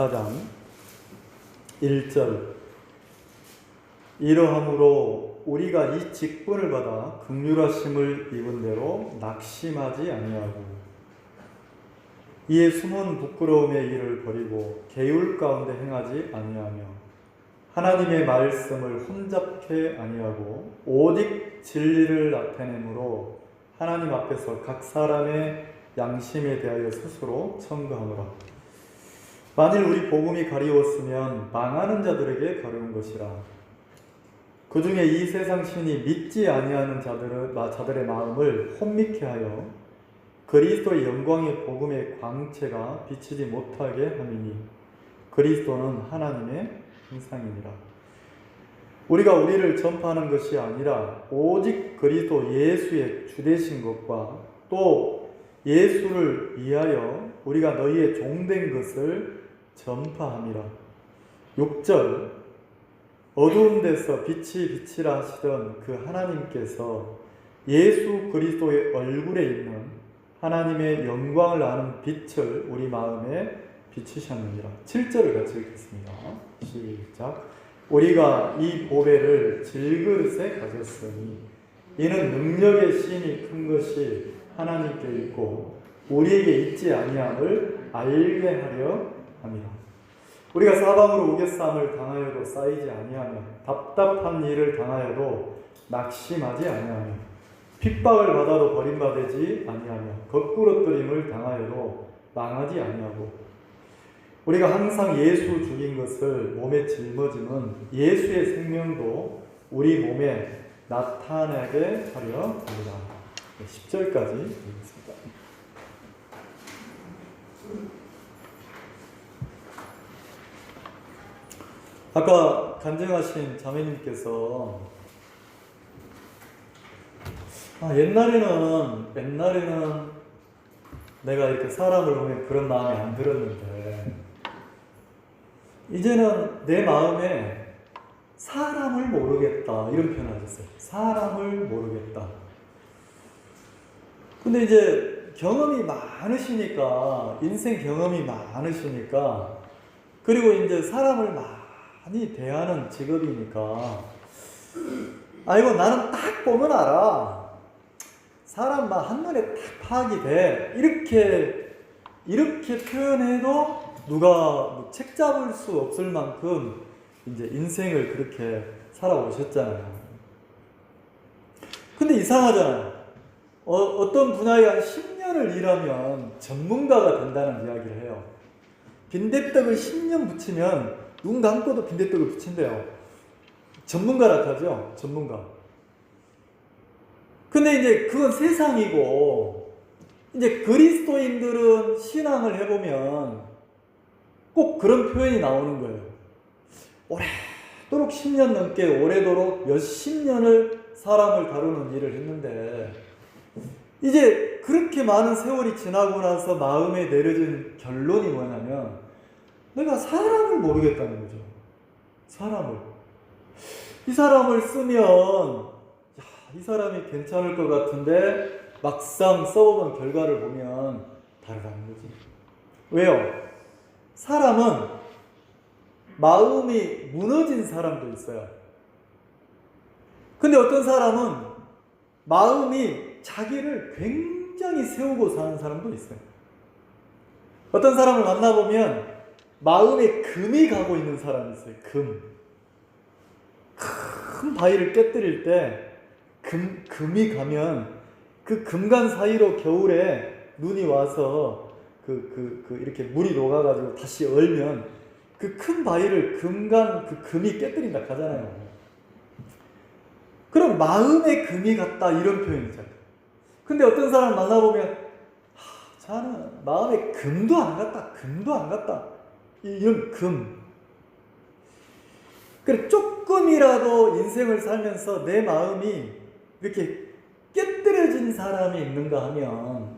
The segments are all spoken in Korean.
14장 1절 이러함으로 우리가 이 직분을 받아 긍휼하심을 입은 대로 낙심하지 아니하고 이에 숨은 부끄러움의 일을 버리고 계율 가운데 행하지 아니하며 하나님의 말씀을 혼잡케 아니하고 오직 진리를 나타내므로 하나님 앞에서 각 사람의 양심에 대하여 스스로 청구하노라. 만일 우리 복음이 가리웠으면 망하는 자들에게 가려운 것이라. 그 중에 이 세상 신이 믿지 아니하는 자들의 마음을 혼미케 하여 그리스도의 영광의 복음의 광채가 비치지 못하게 함이니 그리스도는 하나님의 형상이니라. 우리가 우리를 전파하는 것이 아니라 오직 그리스도 예수의 주되신 것과 또 예수를 위하여 우리가 너희의 종된 것을 전파함이라. 6절 어두운 데서 빛이 비치라 하시던 그 하나님께서 예수 그리스도의 얼굴에 있는 하나님의 영광을 아는 빛을 우리 마음에 비추셨느니라. 7절을 같이 읽겠습니다. 시작. 우리가 이 보배를 질그릇에 가졌으니 이는 능력의 심이 큰 것이 하나님께 있고 우리에게 있지 아니함을 알게 하려 합니다. 우리가 사방으로 우겨싸움을 당하여도 쌓이지 아니하며 답답한 일을 당하여도 낙심하지 아니하며 핍박을 받아도 버림받지 아니하며 거꾸러뜨림을 당하여도 망하지 아니하고 우리가 항상 예수 죽인 것을 몸에 짊어지는 예수의 생명도 우리 몸에 나타나게 하려 합니다. 10절까지 읽겠습니다. 아까 간증하신 자매님께서 옛날에는 내가 이렇게 사람을 보면 그런 마음이 안 들었는데 이제는 내 마음에 사람을 모르겠다 이런 표현을 하셨어요. 사람을 모르겠다. 근데 이제 경험이 많으시니까 인생 경험이 많으시니까 그리고 이제 사람을 많이 대하는 직업이니까 이거 나는 딱 보면 알아. 사람 한눈에 딱 파악이 돼. 이렇게 표현해도 누가 책 잡을 수 없을 만큼 이제 인생을 그렇게 살아오셨잖아요. 근데 이상하잖아요. 어떤 분야에 한 10년을 일하면 전문가가 된다는 이야기를 해요. 빈대떡을 10년 붙이면 눈 감고도 빈대떡을 붙인대요. 전문가라 하죠. 전문가. 근데 이제 그건 세상이고 이제 그리스도인들은 신앙을 해보면 꼭 그런 표현이 나오는 거예요. 오래도록 10년 넘게 오래도록 몇십 년을 사람을 다루는 일을 했는데 이제 그렇게 많은 세월이 지나고 나서 마음에 내려진 결론이 뭐냐면 내가 사람을 모르겠다는 거죠. 사람을. 이 사람을 쓰면 이 사람이 괜찮을 것 같은데 막상 써보면 결과를 보면 다르다는 거지. 왜요? 사람은 마음이 무너진 사람도 있어요. 근데 어떤 사람은 마음이 자기를 굉장히 세우고 사는 사람도 있어요. 어떤 사람을 만나보면 마음에 금이 가고 있는 사람이 있어요. 큰 바위를 깨뜨릴 때 금이 가면 그 금간 사이로 겨울에 눈이 와서 이렇게 물이 녹아가지고 다시 얼면 그 큰 바위를 금이 깨뜨린다 하잖아요. 그럼 마음에 금이 갔다 이런 표현이잖아요. 근데 어떤 사람을 만나보면 자는 마음에 금도 안 갔다 이런 금. 그래 조금이라도 인생을 살면서 내 마음이 이렇게 깨뜨려진 사람이 있는가 하면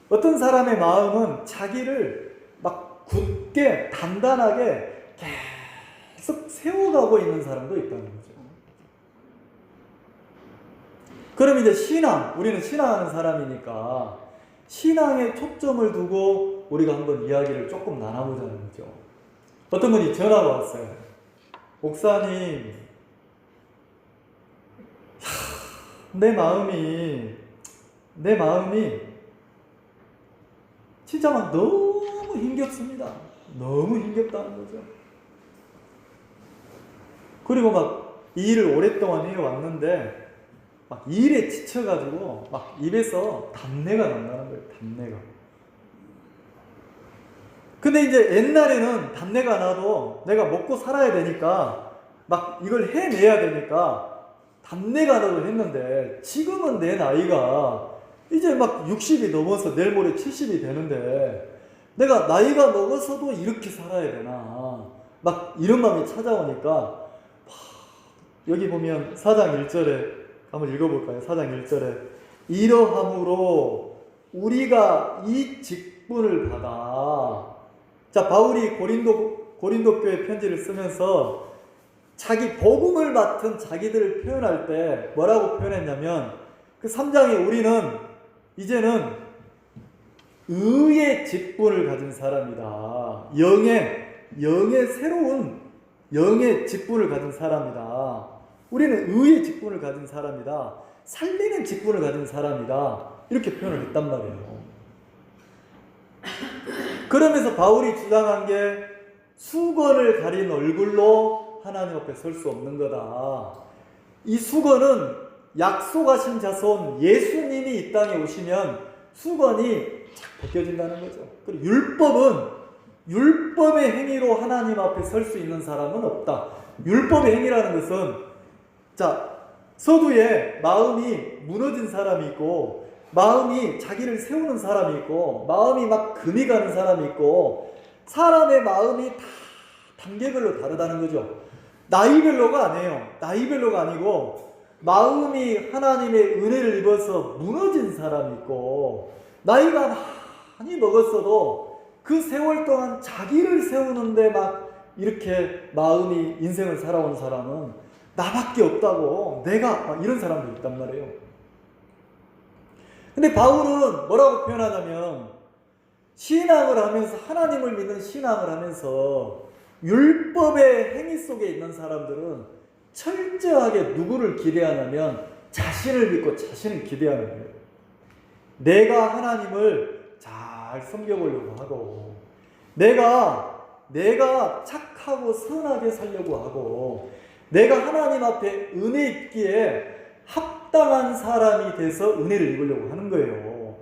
어떤 사람의 마음은 자기를 막 굳게 단단하게 계속 세워가고 있는 사람도 있다는 거죠. 그럼 이제 우리는 신앙하는 사람이니까 신앙에 초점을 두고 우리가 한번 이야기를 조금 나눠보자는 거죠. 어떤 분이 전화가 왔어요. 목사님, 내 마음이 진짜 막 너무 힘겹습니다. 너무 힘겹다는 거죠. 그리고 막 이 일을 오랫동안 해왔는데 막 일에 지쳐가지고 막 입에서 답내가 난다는 거예요. 답내가. 근데 이제 옛날에는 답내가 나도 내가 먹고 살아야 되니까 막 이걸 해내야 되니까 답내가 나도 했는데, 지금은 내 나이가 이제 막 60이 넘어서 내일 모레 70이 되는데 내가 나이가 먹어서도 이렇게 살아야 되나, 막 이런 마음이 찾아오니까, 여기 보면 4장 1절에 한번 읽어볼까요? 4장 1절에 이러함으로 우리가 이 직분을 받아. 자, 바울이 고린도 교회 편지를 쓰면서 자기 복음을 맡은 자기들을 표현할 때 뭐라고 표현했냐면, 그 3장에 우리는 이제는 의의 직분을 가진 사람이다. 영의 새로운 영의 직분을 가진 사람이다. 우리는 의의 직분을 가진 사람이다. 살리는 직분을 가진 사람이다. 이렇게 표현을 했단 말이에요. 그러면서 바울이 주장한 게 수건을 가린 얼굴로 하나님 앞에 설 수 없는 거다. 이 수건은 약속하신 자손 예수님이 이 땅에 오시면 수건이 착 벗겨진다는 거죠. 그리고 율법의 행위로 하나님 앞에 설 수 있는 사람은 없다. 율법의 행위라는 것은, 자, 서두에 마음이 무너진 사람이 있고, 마음이 자기를 세우는 사람이 있고, 마음이 막 금이 가는 사람이 있고, 사람의 마음이 다 단계별로 다르다는 거죠. 나이별로가 아니에요. 나이별로가 아니고, 마음이 하나님의 은혜를 입어서 무너진 사람이 있고, 나이가 많이 먹었어도 그 세월 동안 자기를 세우는데 막 이렇게 마음이 인생을 살아온 사람은 나밖에 없다고, 내가 막 이런 사람도 있단 말이에요. 근데 바울은 뭐라고 표현하냐면, 신앙을 하면서, 하나님을 믿는 신앙을 하면서 율법의 행위 속에 있는 사람들은 철저하게 누구를 기대하냐면 자신을 믿고 자신을 기대하는 거예요. 내가 하나님을 잘 섬겨보려고 하고, 내가 착하고 선하게 살려고 하고, 내가 하나님 앞에 은혜 입기에 합당한 사람이 돼서 은혜를 입으려고 하는 거예요.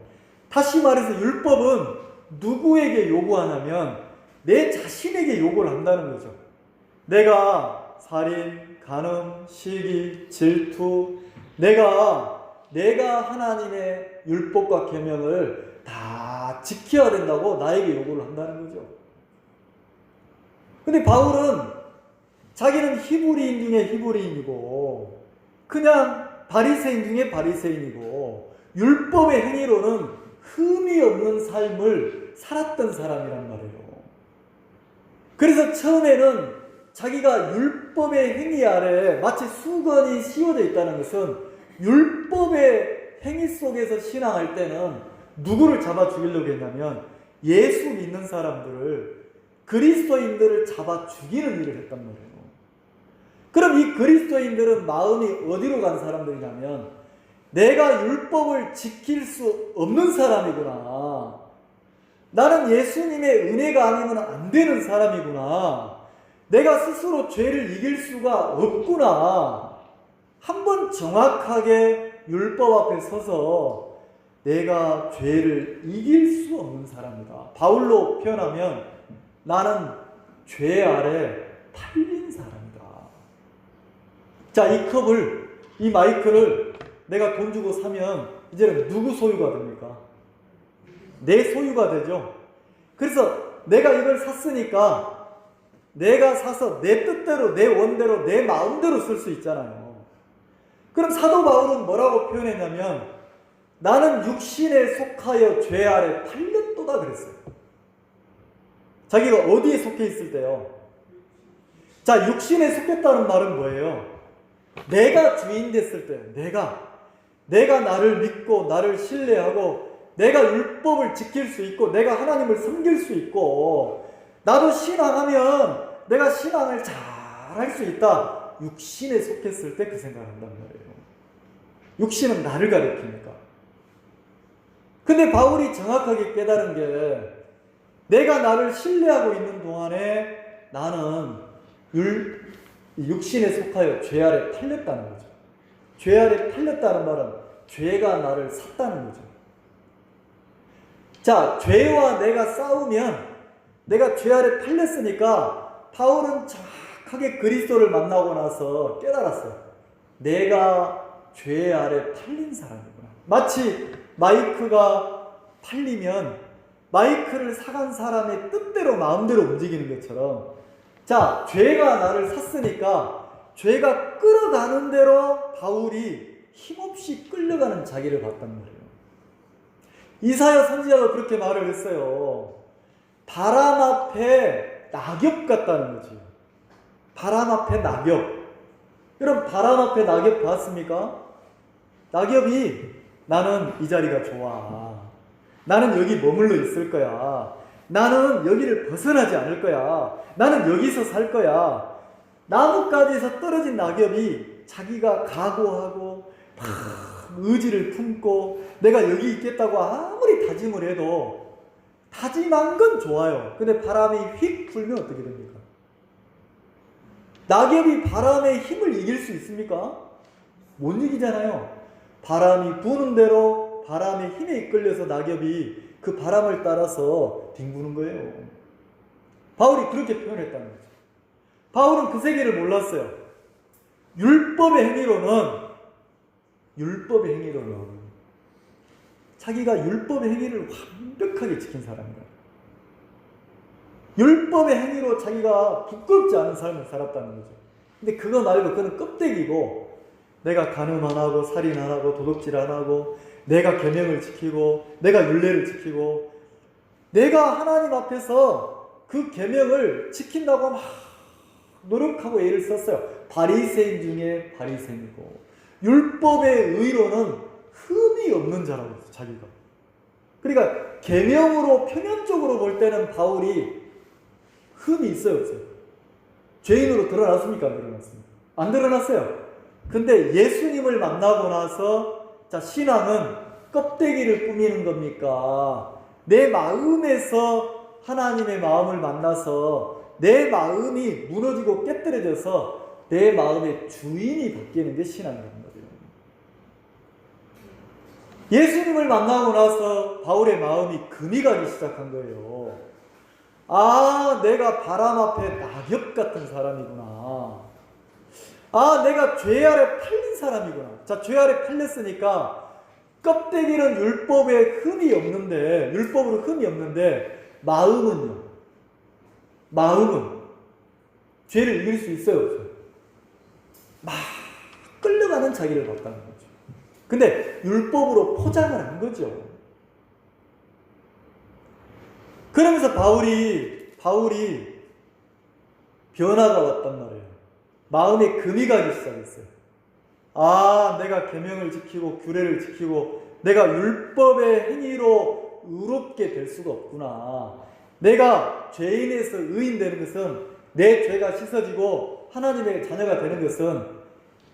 다시 말해서 율법은 누구에게 요구하냐면 내 자신에게 요구를 한다는 거죠. 내가 살인, 간음, 시기, 질투, 내가 하나님의 율법과 계명을 다 지켜야 된다고 나에게 요구를 한다는 거죠. 근데 바울은 자기는 히브리인 중에 히브리인이고, 그냥 바리새인 중에 바리새인이고, 율법의 행위로는 흠이 없는 삶을 살았던 사람이란 말이에요. 그래서 처음에는 자기가 율법의 행위 아래 마치 수건이 씌워져 있다는 것은, 율법의 행위 속에서 신앙할 때는 누구를 잡아 죽이려고 했냐면 예수 믿는 사람들을, 그리스도인들을 잡아 죽이는 일을 했단 말이에요. 그럼 이 그리스도인들은 마음이 어디로 간 사람들이냐면, 내가 율법을 지킬 수 없는 사람이구나, 나는 예수님의 은혜가 아니면 안 되는 사람이구나, 내가 스스로 죄를 이길 수가 없구나, 한번 정확하게 율법 앞에 서서 내가 죄를 이길 수 없는 사람이다. 바울로 표현하면 나는 죄 아래 팔린 사람이다. 자, 이 마이크를 내가 돈 주고 사면 이제는 누구 소유가 됩니까? 내 소유가 되죠. 그래서 내가 이걸 샀으니까 내가 사서 내 뜻대로, 내 원대로, 내 마음대로 쓸 수 있잖아요. 그럼 사도 바울은 뭐라고 표현했냐면, 나는 육신에 속하여 죄 아래 팔렸도다 그랬어요. 자기가 어디에 속해 있을 때요? 자, 육신에 속했다는 말은 뭐예요? 내가 주인 됐을 때, 내가 나를 믿고 나를 신뢰하고 내가 율법을 지킬 수 있고 내가 하나님을 섬길 수 있고 나도 신앙하면 내가 신앙을 잘 할 수 있다. 육신에 속했을 때 그 생각을 한단 말이에요. 육신은 나를 가리킵니까? 근데 바울이 정확하게 깨달은 게 내가 나를 신뢰하고 있는 동안에 나는 육신에 속하여 죄 아래 팔렸다는 거죠. 죄 아래 팔렸다는 말은 죄가 나를 샀다는 거죠. 자, 죄와 내가 싸우면 내가 죄 아래 팔렸으니까 바울은 정확하게 그리스도를 만나고 나서 깨달았어요. 내가 죄 아래 팔린 사람이구나. 마치 마이크가 팔리면 마이크를 사간 사람의 뜻대로 마음대로 움직이는 것처럼, 자, 죄가 나를 샀으니까 죄가 끌어가는 대로 바울이 힘없이 끌려가는 자기를 봤단 말이에요. 이사야 선지자도 그렇게 말을 했어요. 바람 앞에 낙엽 같다는 거지. 바람 앞에 낙엽. 여러분, 바람 앞에 낙엽 봤습니까? 낙엽이 나는 이 자리가 좋아. 나는 여기 머물러 있을 거야. 나는 여기를 벗어나지 않을 거야. 나는 여기서 살 거야. 나뭇가지에서 떨어진 낙엽이 자기가 각오하고 막 의지를 품고 내가 여기 있겠다고 아무리 다짐을 해도 다짐한 건 좋아요. 근데 바람이 휙 불면 어떻게 됩니까? 낙엽이 바람의 힘을 이길 수 있습니까? 못 이기잖아요. 바람이 부는 대로 바람의 힘에 이끌려서 낙엽이 그 바람을 따라서 뒹구는 거예요. 바울이 그렇게 표현했다는 거죠. 바울은 그 세계를 몰랐어요. 율법의 행위로는 자기가 율법의 행위를 완벽하게 지킨 사람이다. 율법의 행위로 자기가 부끄럽지 않은 삶을 살았다는 거죠. 근데 그거 말고 그는 껍데기고, 내가 간음 안 하고 살인 안 하고 도둑질 안 하고 내가 계명을 지키고 내가 율례를 지키고 내가 하나님 앞에서 그 계명을 지킨다고 막 노력하고 애를 썼어요. 바리새인 중에 바리새인이고 율법의 의로는 흠이 없는 자라고 했어요. 자기가. 그러니까 계명으로 표면적으로 볼 때는 바울이 흠이 있어요, 없어요? 죄인으로 드러났습니까? 안 드러났습니까? 안 드러났어요. 근데 예수님을 만나고 나서, 자, 신앙은 껍데기를 꾸미는 겁니까? 내 마음에서 하나님의 마음을 만나서 내 마음이 무너지고 깨뜨려져서 내 마음의 주인이 바뀌는 게 신앙이라는 거예요. 예수님을 만나고 나서 바울의 마음이 금이 가기 시작한 거예요. 아, 내가 바람 앞에 낙엽 같은 사람이구나. 아, 내가 죄 아래 팔린 사람이구나. 자, 죄 아래 팔렸으니까 껍데기는 율법에 흠이 없는데, 율법으로 흠이 없는데 마음은 죄를 이길 수 있어요, 없어요? 막 끌려가는 자기를 봤다는 거죠. 근데 율법으로 포장을 한 거죠. 그러면서 바울이 변화가 왔단 말이에요. 마음에 금이 가기 시작했어요. 아, 내가 계명을 지키고 규례를 지키고 내가 율법의 행위로 의롭게 될 수가 없구나. 내가 죄인에서 의인 되는 것은, 내 죄가 씻어지고 하나님의 자녀가 되는 것은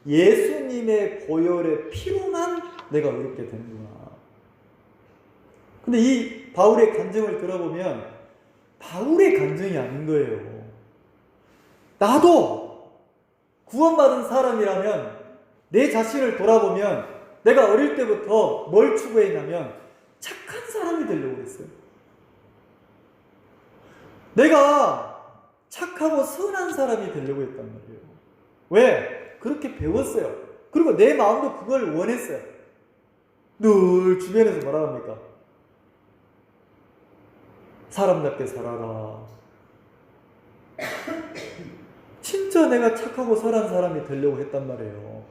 예수님의 보혈의 피로만 내가 의롭게 되는구나. 근데 이 바울의 간증을 들어보면 바울의 간증이 아닌 거예요. 나도 구원받은 사람이라면 내 자신을 돌아보면 내가 어릴 때부터 뭘 추구했냐면 착한 사람이 되려고 했어요. 내가 착하고 선한 사람이 되려고 했단 말이에요. 왜? 그렇게 배웠어요. 그리고 내 마음도 그걸 원했어요. 늘 주변에서 뭐라 합니까? 사람답게 살아라. 진짜 내가 착하고 선한 사람이 되려고 했단 말이에요.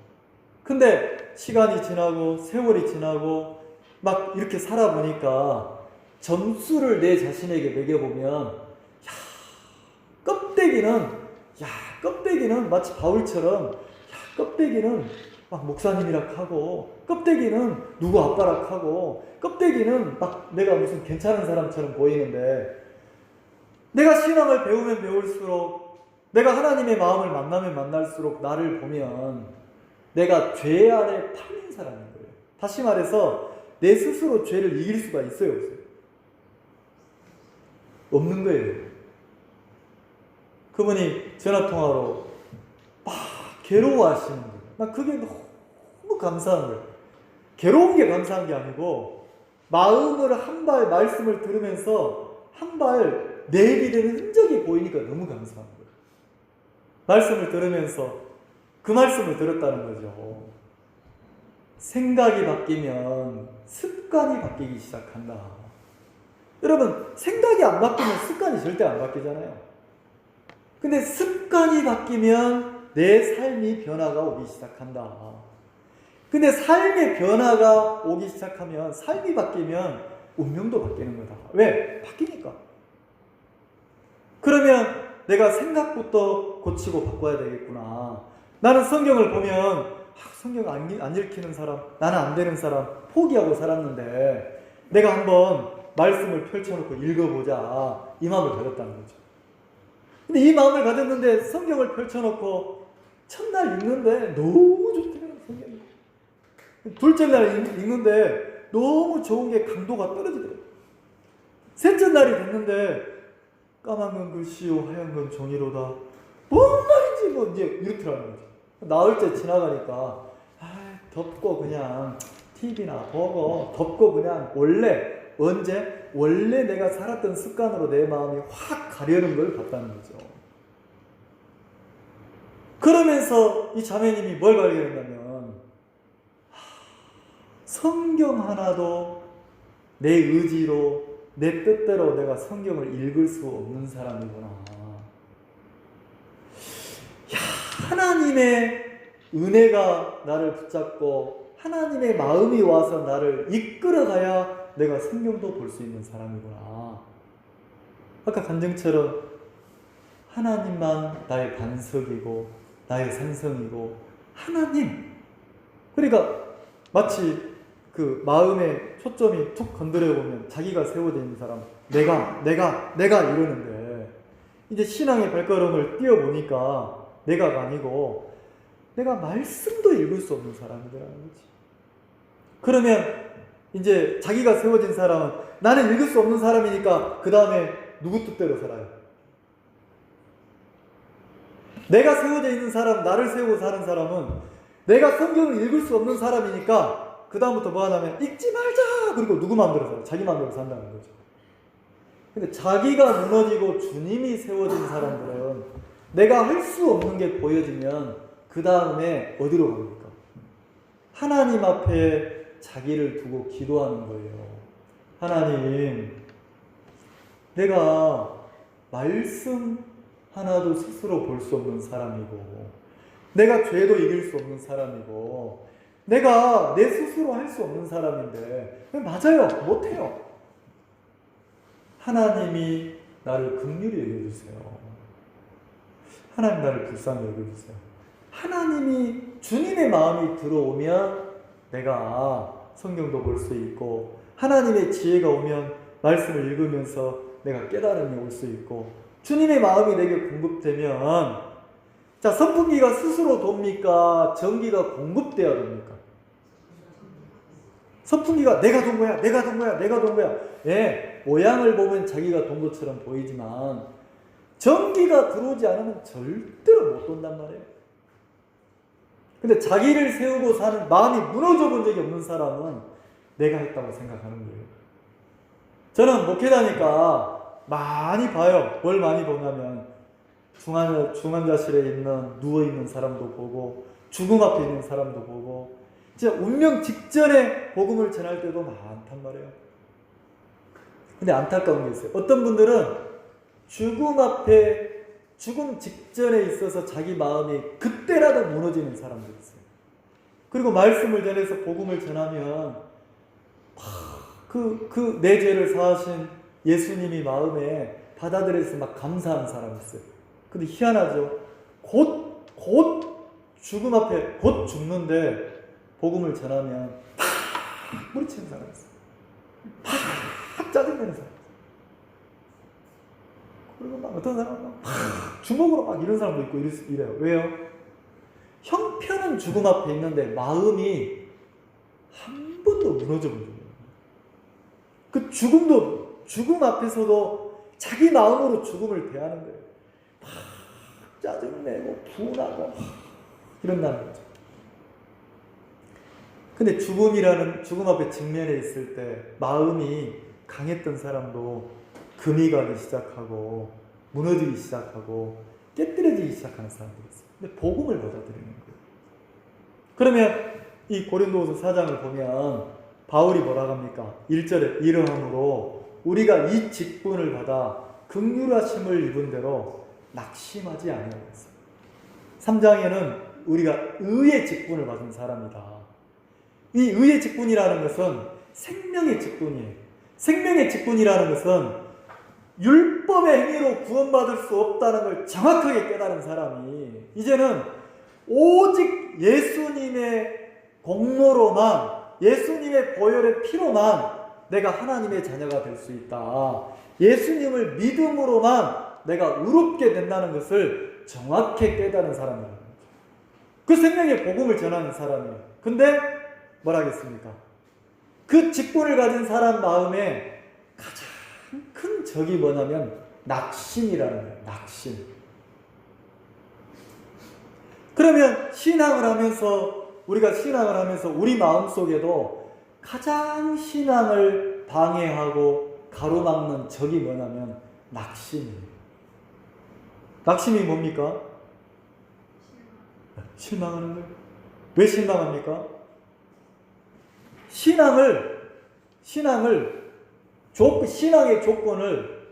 근데 시간이 지나고 세월이 지나고 막 이렇게 살아보니까 점수를 내 자신에게 매겨보면 껍데기는 마치 바울처럼 껍데기는 막 목사님이라 하고 껍데기는 누구 아빠라 하고 껍데기는 막 내가 무슨 괜찮은 사람처럼 보이는데 내가 신앙을 배우면 배울수록, 내가 하나님의 마음을 만나면 만날수록 나를 보면 내가 죄 아래 팔린 사람인 거예요. 다시 말해서 내 스스로 죄를 이길 수가 있어요, 없어요? 없는 거예요. 그분이 전화통화로 막 괴로워하시는 거예요. 나 그게 너무 감사한 거예요. 괴로운 게 감사한 게 아니고 마음을 한 발 말씀을 들으면서 한 발 내비되는 흔적이 보이니까 너무 감사한 거예요. 말씀을 들으면서 그 말씀을 들었다는 거죠. 생각이 바뀌면 습관이 바뀌기 시작한다. 여러분, 생각이 안 바뀌면 습관이 절대 안 바뀌잖아요. 근데 습관이 바뀌면 내 삶이 변화가 오기 시작한다. 근데 삶의 변화가 오기 시작하면, 삶이 바뀌면 운명도 바뀌는 거다. 왜? 바뀌니까. 그러면 내가 생각부터 고치고 바꿔야 되겠구나. 나는 성경을 보면 성경 안 읽히는 사람, 나는 안 되는 사람 포기하고 살았는데 내가 한번 말씀을 펼쳐놓고 읽어보자, 이 마음을 가졌다는 거죠. 근데 이 마음을 가졌는데 성경을 펼쳐놓고 첫날 읽는데 너무 좋더라고요, 성경이. 둘째 날 읽는데 너무 좋은 게 강도가 떨어지더라고요. 셋째 날이 됐는데 까만 건 글씨요 하얀 건 종이로다. 뭔 말인지 뭐 이제 이렇더라는 거죠. 나흘째 지나가니까 덮고 그냥 TV나 보고 덮고 그냥 원래 내가 살았던 습관으로 내 마음이 확 가려는 걸 봤다는 거죠. 그러면서 이 자매님이 뭘 발견했냐면 성경 하나도 내 의지로 내 뜻대로 내가 성경을 읽을 수 없는 사람이구나. 하나님의 은혜가 나를 붙잡고 하나님의 마음이 와서 나를 이끌어가야 내가 성경도 볼 수 있는 사람이구나. 아까 간증처럼 하나님만 나의 반석이고 나의 산성이고 하나님. 그러니까 마치 그 마음의 초점이 툭 건드려 보면 자기가 세워져 있는 사람, 내가 이러는데 이제 신앙의 발걸음을 띄워보니까 내가가 아니고 내가 말씀도 읽을 수 없는 사람이더라는 거지. 그러면 이제 자기가 세워진 사람은 나는 읽을 수 없는 사람이니까 그 다음에 누구 뜻대로 살아요? 내가 세워져 있는 사람, 나를 세우고 사는 사람은 내가 성경을 읽을 수 없는 사람이니까 그 다음부터 뭐 하냐면 읽지 말자! 그리고 누구 마음대로 살아요? 자기 마음대로 산다는 거죠. 근데 자기가 무너지고 주님이 세워진 사람들은 내가 할 수 없는 게 보여지면 그 다음에 어디로 갑니까? 하나님 앞에 자기를 두고 기도하는 거예요. 하나님, 내가 말씀 하나도 스스로 볼 수 없는 사람이고 내가 죄도 이길 수 없는 사람이고 내가 내 스스로 할 수 없는 사람인데 맞아요, 못해요. 하나님이 나를 긍휼히 여겨주세요. 하나님 나를 불쌍히 여겨주세요. 하나님이 주님의 마음이 들어오면 내가 성경도 볼 수 있고 하나님의 지혜가 오면 말씀을 읽으면서 내가 깨달음이 올 수 있고 주님의 마음이 내게 공급되면 자, 선풍기가 스스로 돕니까? 전기가 공급돼야 됩니까? 선풍기가 내가 돈 거야. 예, 모양을 보면 자기가 돈 것처럼 보이지만 전기가 들어오지 않으면 절대로 못 돈단 말이에요. 근데 자기를 세우고 사는 마음이 무너져 본 적이 없는 사람은 내가 했다고 생각하는 거예요. 저는 목회다니까 많이 봐요. 뭘 많이 보냐면 중환자실에 있는 누워있는 사람도 보고 죽음 앞에 있는 사람도 보고 진짜 운명 직전에 복음을 전할 때도 많단 말이에요. 근데 안타까운 게 있어요. 어떤 분들은 죽음 직전에 있어서 자기 마음이 그때라도 무너지는 사람도 있어요. 그리고 말씀을 전해서 복음을 전하면 내 죄를 사하신 예수님이 마음에 받아들여서 막 감사하는 사람이 있어요. 근데 희한하죠. 곧 죽음 앞에 곧 죽는데 복음을 전하면 팍 뿌리치는 사람이 있어요. 팍 짜증내는 사람이 있어요. 그리고 막 어떤 사람은 막 주먹으로 막 이런 사람도 있고 이래요. 왜요? 형편은 죽음 앞에 있는데 마음이 한 번도 무너져 본 적이 없어요. 그 죽음 앞에서도 자기 마음으로 죽음을 대하는 거예요. 막 짜증내고 분하고 이런다는 거죠. 근데 죽음 앞에 직면해 있을 때 마음이 강했던 사람도 금이 가기 시작하고 무너지기 시작하고 깨뜨려지기 시작하는 사람들이 있어요. 근데 복음을 받아들이는 거예요. 그러면 이 고린도후서 4장을 보면 바울이 뭐라고 합니까? 1절에 이러함으로 우리가 이 직분을 받아 긍휼하심을 입은 대로 낙심하지 아니하고 있어요. 3장에는 우리가 의의 직분을 받은 사람이다. 이 의의 직분이라는 것은 생명의 직분이에요. 생명의 직분이라는 것은 율법의 행위로 구원받을 수 없다는 걸 정확하게 깨달은 사람이 이제는 오직 예수님의 공로로만, 예수님의 보혈의 피로만 내가 하나님의 자녀가 될 수 있다. 예수님을 믿음으로만 내가 의롭게 된다는 것을 정확히 깨달은 사람이에요. 그 생명의 복음을 전하는 사람이에요. 근데 뭐라 하겠습니까? 그 직분을 가진 사람 마음에 가장 큰 적이 뭐냐면 낙심이라는 거예요. 낙심. 그러면 우리가 신앙을 하면서 우리 마음속에도 가장 신앙을 방해하고 가로막는 적이 뭐냐면 낙심이에요. 낙심이 뭡니까? 실망하는 거예요. 왜 실망합니까? 신앙의 조건을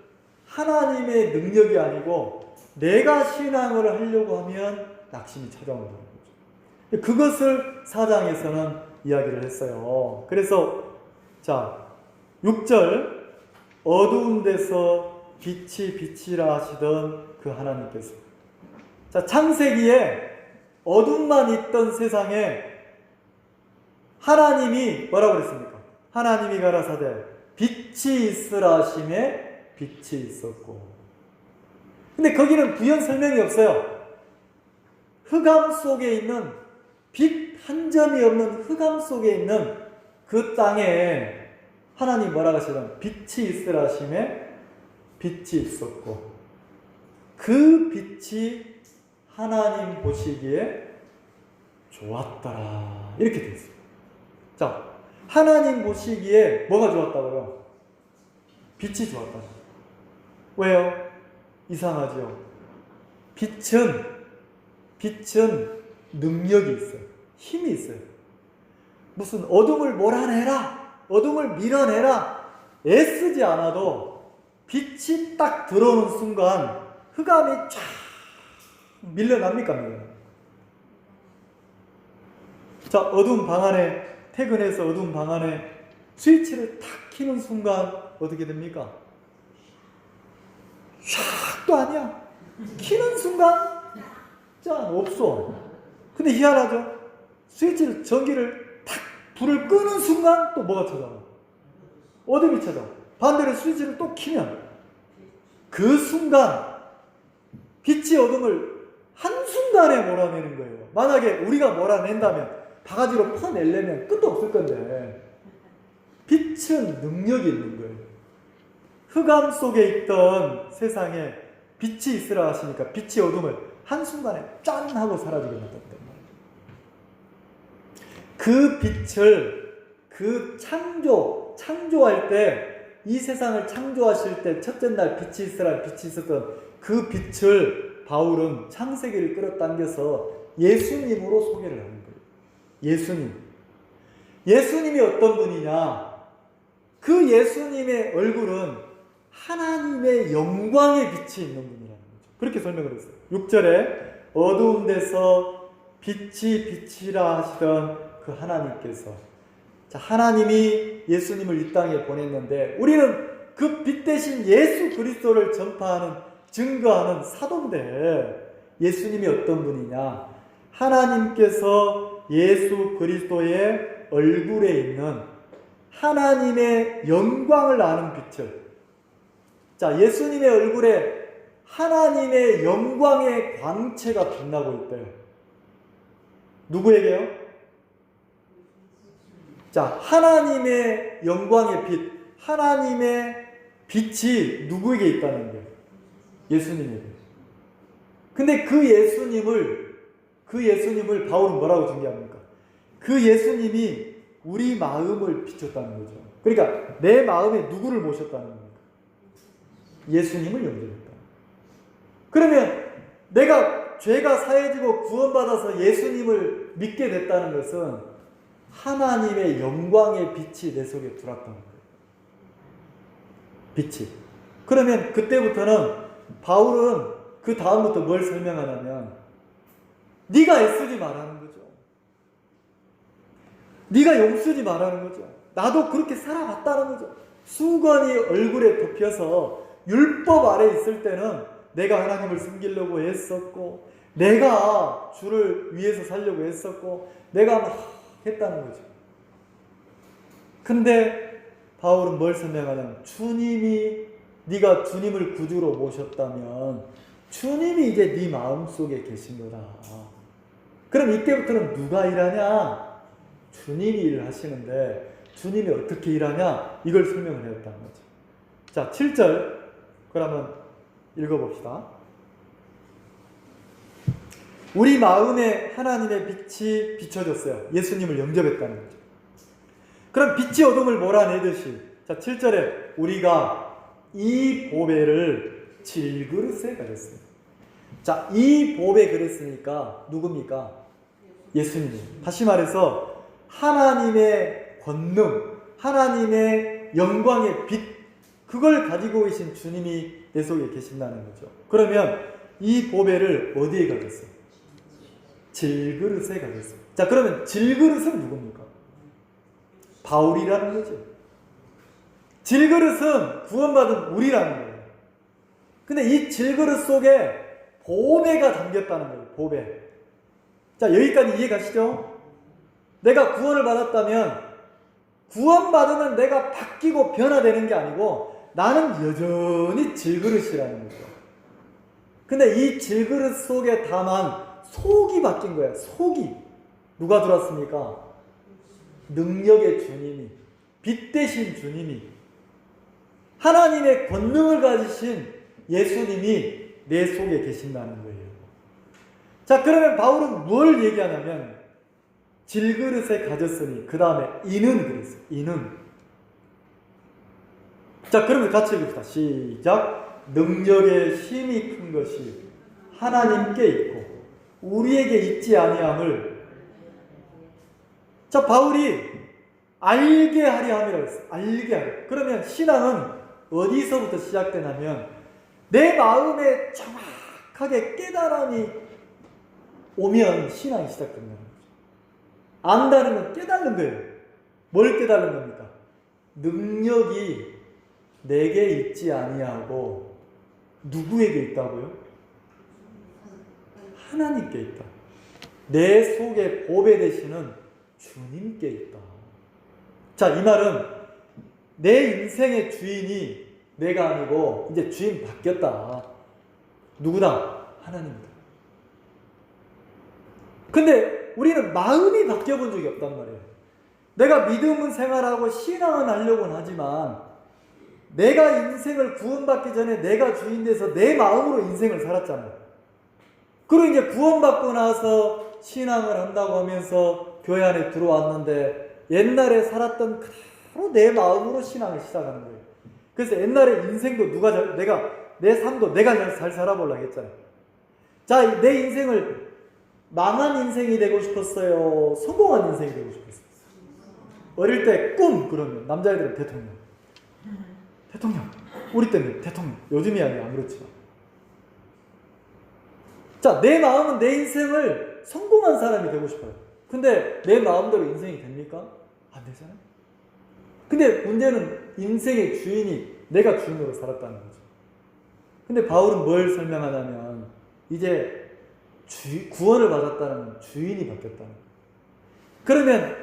하나님의 능력이 아니고 내가 신앙을 하려고 하면 낙심이 찾아온다는 거죠. 그것을 4장에서는 이야기를 했어요. 그래서 6절 어두운 데서 빛이라 하시던 그 하나님께서 창세기에 어둠만 있던 세상에 하나님이 뭐라고 그랬습니까? 하나님이 가라사대 빛이 있으라 하심에 빛이 있었고. 근데 거기는 부연 설명이 없어요. 흑암 속에 있는 빛 한 점이 없는 흑암 속에 있는 그 땅에 하나님 뭐라고 하시던 빛이 있으라 하심에 빛이 있었고 그 빛이 하나님 보시기에 좋았더라. 이렇게 되어 있어요. 하나님 보시기에 뭐가 좋았다고요? 빛이 좋았다. 왜요? 이상하죠? 빛은 능력이 있어요. 힘이 있어요. 무슨 어둠을 몰아내라, 어둠을 밀어내라 애쓰지 않아도 빛이 딱 들어오는 순간 흑암이 쫙 밀려납니까? 어두운 방 안에 퇴근해서 어두운 방 안에 스위치를 탁 켜는 순간 어떻게 됩니까? 샥도 아니야. 켜는 순간 없어. 근데 희한하죠? 전기를 탁 불을 끄는 순간 또 뭐가 찾아와? 어둠이 찾아와. 반대로 스위치를 또 켜면 그 순간 빛이 어둠을 한순간에 몰아내는 거예요. 만약에 우리가 몰아낸다면 바가지로 퍼내려면 끝도 없을 건데 빛은 능력이 있는 거예요. 흑암 속에 있던 세상에 빛이 있으라 하시니까 빛이 어둠을 한순간에 짠 하고 사라지게 놨단 말이에요. 그 빛을 창조할 때 이 세상을 창조하실 때 첫째 날 빛이 있으라 빛이 있었던 그 빛을 바울은 창세기를 끌어당겨서 예수님으로 소개를 하는 거예요. 예수님이 어떤 분이냐? 그 예수님의 얼굴은 하나님의 영광의 빛이 있는 분이라는 거죠. 그렇게 설명을 했어요. 6절에 어두운 데서 빛이라 하시던 그 하나님께서 하나님이 예수님을 이 땅에 보냈는데 우리는 그 빛 대신 예수 그리스도를 전파하는 증거하는 사도인데 예수님이 어떤 분이냐? 하나님께서 예수 그리스도의 얼굴에 있는 하나님의 영광을 아는 빛을 예수님의 얼굴에 하나님의 영광의 광채가 빛나고 있대요. 누구에게요? 자, 하나님의 영광의 빛, 하나님의 빛이 누구에게 있다는 거예요? 예수님에게. 근데 그 예수님을 바울은 뭐라고 정의합니까? 그 예수님이 우리 마음을 비췄다는 거죠. 그러니까 내 마음에 누구를 모셨다는 겁니까? 예수님을 영접했다. 그러면 내가 죄가 사해지고 구원받아서 예수님을 믿게 됐다는 것은 하나님의 영광의 빛이 내 속에 들어왔다는 거예요. 빛이. 그러면 그때부터는 바울은 그 다음부터 뭘 설명하냐면 네가 애쓰지 말라는 거죠. 네가 용쓰지 말라는 거죠. 나도 그렇게 살아왔다는 거죠. 수건이 얼굴에 덮여서 율법 아래 있을 때는 내가 하나님을 섬기려고 했었고 내가 주를 위해서 살려고 했었고 내가 막 했다는 거죠. 근데 바울은 뭘 설명하냐면 네가 주님을 구주로 모셨다면 주님이 이제 네 마음속에 계신 거다. 그럼 이때부터는 누가 일하냐? 주님이 일을 하시는데 주님이 어떻게 일하냐? 이걸 설명을 해줬다는 거죠. 자, 7절 그러면 읽어봅시다. 우리 마음에 하나님의 빛이 비춰졌어요. 예수님을 영접했다는 거죠. 그럼 빛이 어둠을 몰아내듯이 자 7절에 우리가 이 보배를 질그릇에 가졌습니다. 자, 이 보배 그랬으니까 누굽니까? 예수님이에요. 다시 말해서 하나님의 권능, 하나님의 영광의 빛 그걸 가지고 계신 주님이 내 속에 계신다는 거죠. 그러면 이 보배를 어디에 가졌어요? 질그릇에 가졌어요. 자, 그러면 질그릇은 누굽니까? 바울이라는 거죠. 질그릇은 구원받은 우리라는 거예요. 근데 이 질그릇 속에 보배가 담겼다는 거예요. 보배. 자, 여기까지 이해 가시죠? 내가 구원을 받았다면 구원받으면 내가 바뀌고 변화되는 게 아니고 나는 여전히 질그릇이라는 거죠. 근데 이 질그릇 속에 다만 속이 바뀐 거예요. 속이. 누가 들어왔습니까? 능력의 주님이, 빛 대신 주님이, 하나님의 권능을 가지신 예수님이 내 속에 계신다는 거예요. 자, 그러면 바울은 뭘 얘기하냐면 질그릇에 가졌으니 그 다음에 이는 그랬어요. 이는. 자, 그러면 같이 읽읍시다. 시작. 능력의 힘이 큰 것이 하나님께 있고 우리에게 있지 아니함을. 자, 바울이 알게 하려 함이라고 했어요. 알게 하려. 그러면 신앙은 어디서부터 시작되냐면 내 마음에 정확하게 깨달음이 오면 신앙이 시작된다는 거죠. 안다는 건 깨닫는 거예요. 뭘 깨닫는 겁니까? 능력이 내게 있지 아니하고 누구에게 있다고요? 하나님께 있다. 내 속에 보배 되시는 주님께 있다. 자, 이 말은 내 인생의 주인이 내가 아니고 이제 주인 바뀌었다. 누구다? 하나님이다. 근데 우리는 마음이 바뀌어본 적이 없단 말이에요. 내가 믿음은 생활하고 신앙은 하려고는 하지만 내가 인생을 구원받기 전에 내가 주인 돼서 내 마음으로 인생을 살았잖아요. 그리고 이제 구원받고 나서 신앙을 한다고 하면서 교회 안에 들어왔는데 옛날에 살았던 그대로 내 마음으로 신앙을 시작하는 거예요. 그래서 옛날에 인생도 내 삶도 내가 잘 살아보려고 했잖아요. 자, 내 인생을 망한 인생이 되고 싶었어요? 성공한 인생이 되고 싶었어요? 어릴 때 꿈 그러면 남자애들은 대통령. 우리 때는 대통령. 요즘이 아니라 안 그렇지만. 자, 내 마음은 내 인생을 성공한 사람이 되고 싶어요. 근데 내 마음대로 인생이 됩니까? 안 되잖아요. 근데 문제는 인생의 주인이 내가 주인으로 살았다는 거죠. 근데 바울은 뭘 설명하냐면 이제 구원을 받았다는 주인이 바뀌었다는 거예요. 그러면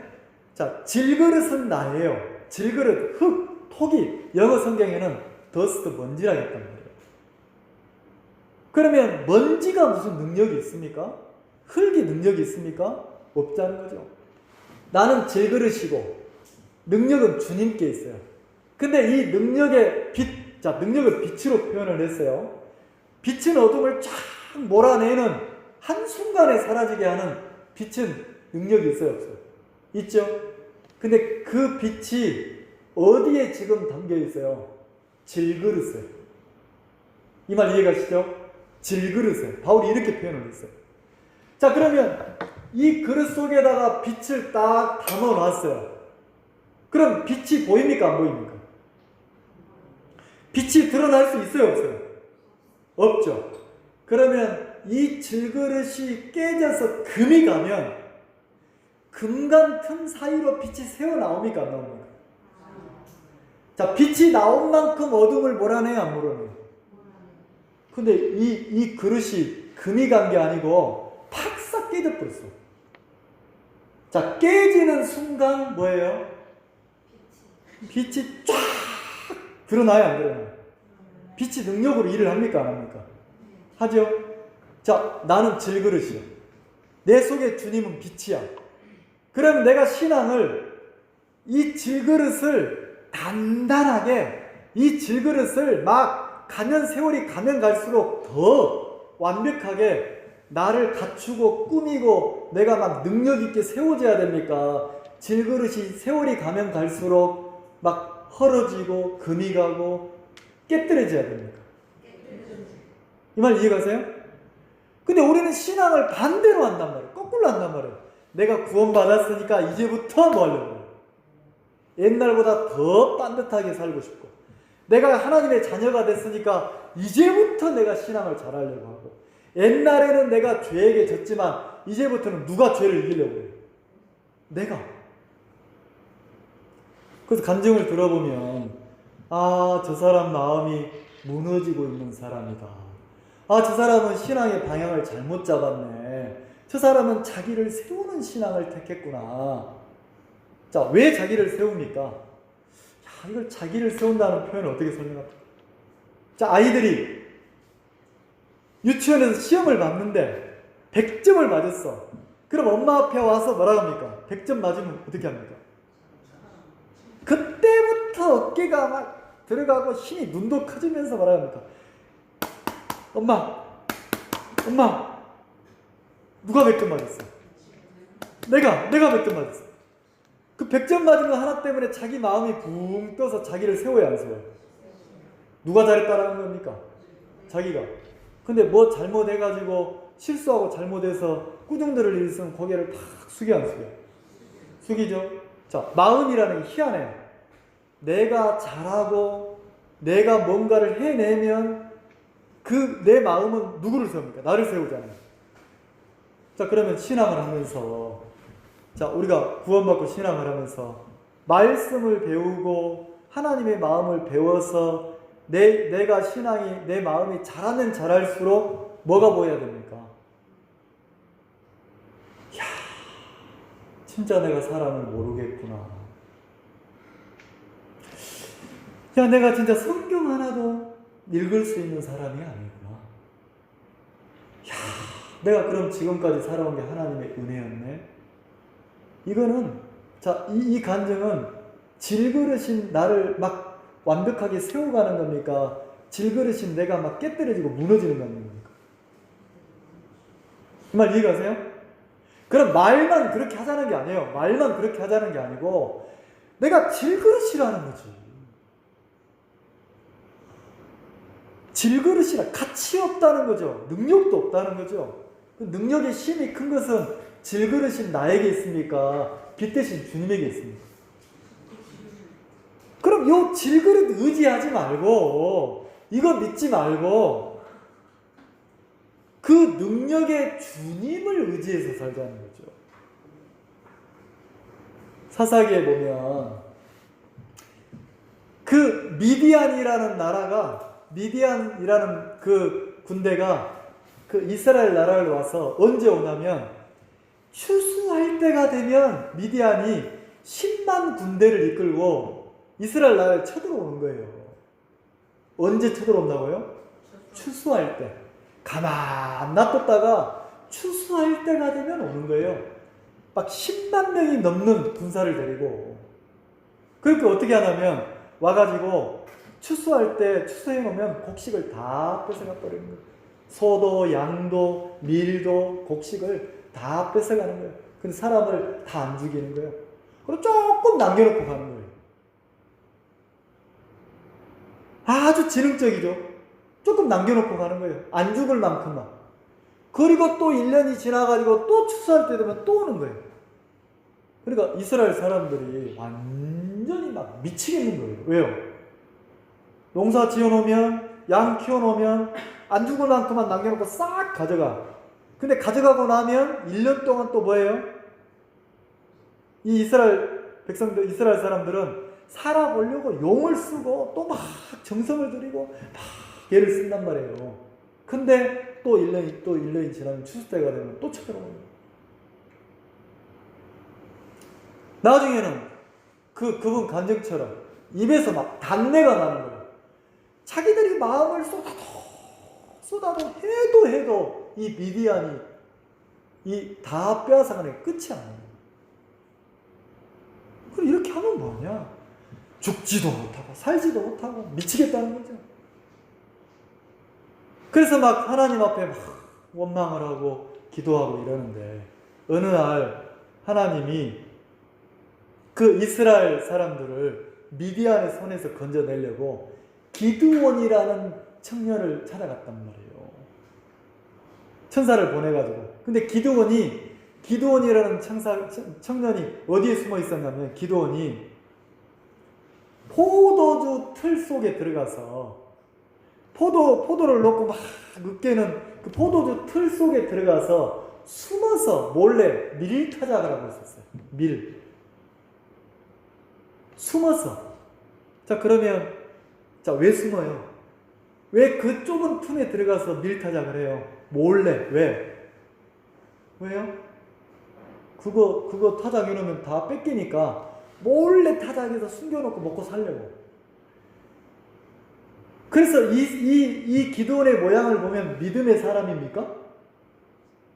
자, 질그릇은 나예요. 질그릇, 흙, 토기. 영어 성경에는 dust, 먼지라고 했단 말이에요. 그러면 먼지가 무슨 능력이 있습니까? 흙이 능력이 있습니까? 없다는 거죠. 나는 질그릇이고 능력은 주님께 있어요. 근데 이 능력의 빛, 자, 능력을 빛으로 표현을 했어요. 빛은 어둠을 쫙 몰아내는 한순간에 사라지게 하는 빛은 능력이 있어요, 없어요? 있죠? 근데 그 빛이 어디에 지금 담겨 있어요? 질그릇에. 이 말 이해가시죠? 질그릇에. 바울이 이렇게 표현을 했어요. 자, 그러면 이 그릇 속에다가 빛을 딱 담아놨어요. 그럼 빛이 보입니까? 안 보입니까? 빛이 드러날 수 있어요? 없어요? 없죠. 그러면 이 질그릇이 깨져서 금이 가면 금간 틈 사이로 빛이 새어 나옵니까? 안 나옵니까? 자, 빛이 나온 만큼 어둠을 몰아내야 안 몰아내요? 근데 이 그릇이 금이 간 게 아니고 팍싹 깨져버렸어. 자, 깨지는 순간 뭐예요? 빛이 쫙 드러나요, 안 드러나요? 빛이 능력으로 일을 합니까, 안 합니까? 하죠? 자, 나는 질그릇이야. 내 속에 주님은 빛이야. 그럼 내가 신앙을, 이 질그릇을 단단하게, 이 질그릇을 막 가면 세월이 가면 갈수록 더 완벽하게 나를 갖추고 꾸미고 내가 막 능력 있게 세워져야 됩니까? 질그릇이 세월이 가면 갈수록 막 헐어지고 금이 가고 깨뜨려져야 됩니까? 이 말 이해가세요? 근데 우리는 신앙을 반대로 한단 말이에요. 거꾸로 한단 말이에요. 내가 구원받았으니까 이제부터 뭐 하려고 해요? 옛날보다 더 반듯하게 살고 싶고, 내가 하나님의 자녀가 됐으니까 이제부터 내가 신앙을 잘하려고 하고, 옛날에는 내가 죄에게 졌지만 이제부터는 누가 죄를 이기려고 해요? 내가. 그래서 간증을 들어보면, 아, 저 사람 마음이 무너지고 있는 사람이다. 아, 저 사람은 신앙의 방향을 잘못 잡았네. 저 사람은 자기를 세우는 신앙을 택했구나. 자, 왜 자기를 세웁니까? 야, 이걸 자기를 세운다는 표현을 어떻게 설명할까? 자, 아이들이 유치원에서 시험을 봤는데 100점을 맞았어. 그럼 엄마 앞에 와서 뭐라 합니까? 100점 맞으면 어떻게 합니까? 그때부터 어깨가 막 들어가고 힘이 눈도 커지면서 뭐라 합니까? 엄마, 누가 100점 맞았어? 내가 100점 맞았어. 그 100점 맞은 거 하나 때문에 자기 마음이 붕 떠서 자기를 세워야 안 세워요? 누가 잘했다라는 겁니까? 자기가. 근데 뭐 잘못해가지고 실수하고 잘못해서 꾸중들을 일으키면 고개를 팍 숙여 안 숙여? 숙이죠. 자, 마음이라는 게 희한해요. 내가 잘하고 내가 뭔가를 해내면 그 내 마음은 누구를 세웁니까? 나를 세우잖아요. 자, 그러면 신앙을 하면서, 자, 우리가 구원받고 신앙을 하면서 말씀을 배우고 하나님의 마음을 배워서 내가 신앙이, 내 마음이 잘하면 잘할수록 뭐가 보여야 됩니까? 이야, 진짜 내가 사람을 모르겠구나. 야, 내가 진짜 성경 하나도 읽을 수 있는 사람이 아니구나. 야, 내가 그럼 지금까지 살아온 게 하나님의 은혜였네. 이거는, 자, 이 간증은 질그릇인 나를 막 완벽하게 세워가는 겁니까? 질그릇인 내가 막 깨뜨려지고 무너지는 겁니까? 이 말 이해가세요? 그럼 말만 그렇게 하자는 게 아니에요. 말만 그렇게 하자는 게 아니고 내가 질그릇이라는 거지. 질그릇이라 가치 없다는 거죠. 능력도 없다는 거죠. 그 능력의 힘이 큰 것은 질그릇인 나에게 있습니까? 빛 대신 주님에게 있습니까? 그럼 요 질그릇 의지하지 말고, 이거 믿지 말고 그 능력의 주님을 의지해서 살자는 거죠. 사사기에 보면 그 미디안이라는 나라가, 미디안이라는 그 군대가 그 이스라엘 나라를 와서 언제 오냐면 추수할 때가 되면 미디안이 10만 군대를 이끌고 이스라엘 나라에 쳐들어오는 거예요. 언제 쳐들어온다고요? 추수할 때. 가만 놔뒀다가 추수할 때가 되면 오는 거예요. 막 10만 명이 넘는 군사를 데리고. 그러니까 어떻게 하냐면 와가지고 추수할 때 추수해 놓으면 곡식을 다 뺏어가 버리는 거예요. 소도 양도 밀도 곡식을 다 뺏어가는 거예요. 근데 사람을 다 안 죽이는 거예요. 그리고 조금 남겨놓고 가는 거예요. 아주 지능적이죠. 조금 남겨놓고 가는 거예요. 안 죽을 만큼만. 그리고 또 1년이 지나가지고 또 추수할 때 되면 또 오는 거예요. 그러니까 이스라엘 사람들이 완전히 막 미치겠는 거예요. 왜요? 농사 지어놓으면, 양 키워놓으면 안 죽을 만큼만 남겨놓고 싹 가져가. 근데 가져가고 나면 1년 동안 또 뭐예요? 이 이스라엘 백성들, 이스라엘 사람들은 살아보려고 용을 쓰고 또 막 정성을 들이고 막 애를 쓴단 말이에요. 근데 또 1년이 지나면 추수 때가 되면 또 찾아오는 거예요. 나중에는 그분 간증처럼 입에서 막 단내가 나는 거예요. 자기들이 마음을 쏟아도 해도 이 미디안이 다 빼앗아가는 게 끝이 안 나요. 그럼 이렇게 하면 뭐냐? 죽지도 못하고 살지도 못하고 미치겠다는 거죠. 그래서 막 하나님 앞에 막 원망을 하고 기도하고 이러는데 어느 날 하나님이 그 이스라엘 사람들을 미디안의 손에서 건져내려고 기드온이라는 청년을 찾아갔단 말이에요. 천사를 보내가지고. 근데 기드온이라는 청년이 어디에 숨어 있었냐면 기드온이 포도주 틀 속에 들어가서 포도를 넣고 막 으깨는 그 포도주 틀 속에 들어가서 숨어서 몰래 밀 타작을 하고 있었어요. 숨어서. 자, 그러면 왜 숨어요? 왜 그 좁은 틈에 들어가서 밀 타작을 해요? 몰래. 왜요? 그거 타작해놓으면 다 뺏기니까 몰래 타작해서 숨겨놓고 먹고 살려고. 그래서 이 기드온의 모양을 보면 믿음의 사람입니까?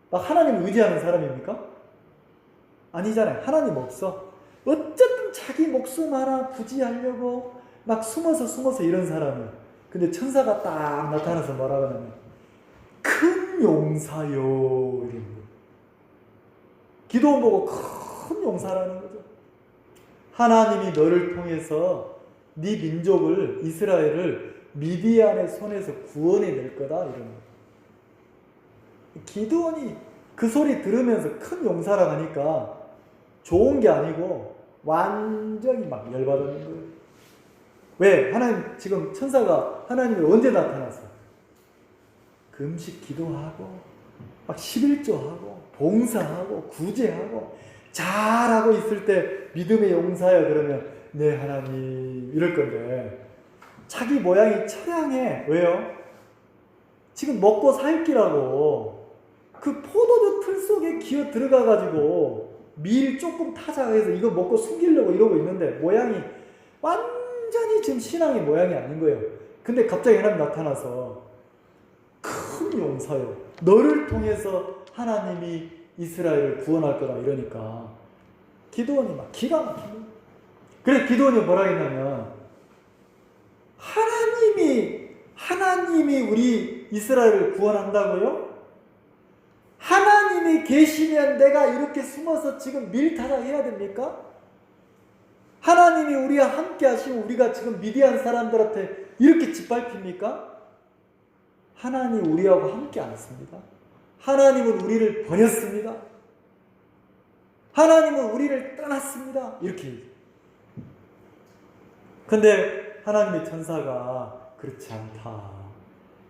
막 하나님을 의지하는 사람입니까? 아니잖아요. 하나님 없어. 어쨌든 자기 목숨 하나 부지하려고 막 숨어서 이런 사람이에요. 근데 천사가 딱 나타나서 뭐라고 하냐면 큰 용사요 이런 거예요. 기도원 보고 큰 용사라는 거죠. 하나님이 너를 통해서 네 민족을 이스라엘을 미디안의 손에서 구원해낼 거다 이런 거예요. 기드온이 그 소리 들으면서 큰 용사라고 하니까 좋은 게 아니고 완전히 막 열받는 거예요. 왜? 하나님 지금 천사가 하나님이 언제 나타났어? 금식 기도하고 막 11조하고 봉사하고 구제하고 잘하고 있을 때 믿음의 용사야 그러면 네 하나님 이럴 건데 자기 모양이 처량해. 왜요? 지금 먹고 살기라고 그 포도주 틀 속에 기어 들어가가지고 밀 조금 타자해서 이거 먹고 숨기려고 이러고 있는데 모양이 완전히 지금 신앙의 모양이 아닌 거예요. 근데 갑자기 하나님 나타나서 큰 용사요. 너를 통해서 하나님이 이스라엘을 구원할 거다 이러니까 기드온이 막 기가 막힌 거예요. 그래서 기드온이 뭐라 했냐면 하나님이 우리 이스라엘을 구원한다고요? 하나님이 계시면 내가 이렇게 숨어서 지금 밀타작해야 됩니까? 하나님이 우리와 함께 하시면 우리가 지금 미디안 사람들한테 이렇게 짓밟힙니까? 하나님 우리하고 함께 안 했습니다. 하나님은 우리를 버렸습니다. 하나님은 우리를 떠났습니다. 이렇게 얘기해요. 근데 하나님의 천사가 그렇지 않다.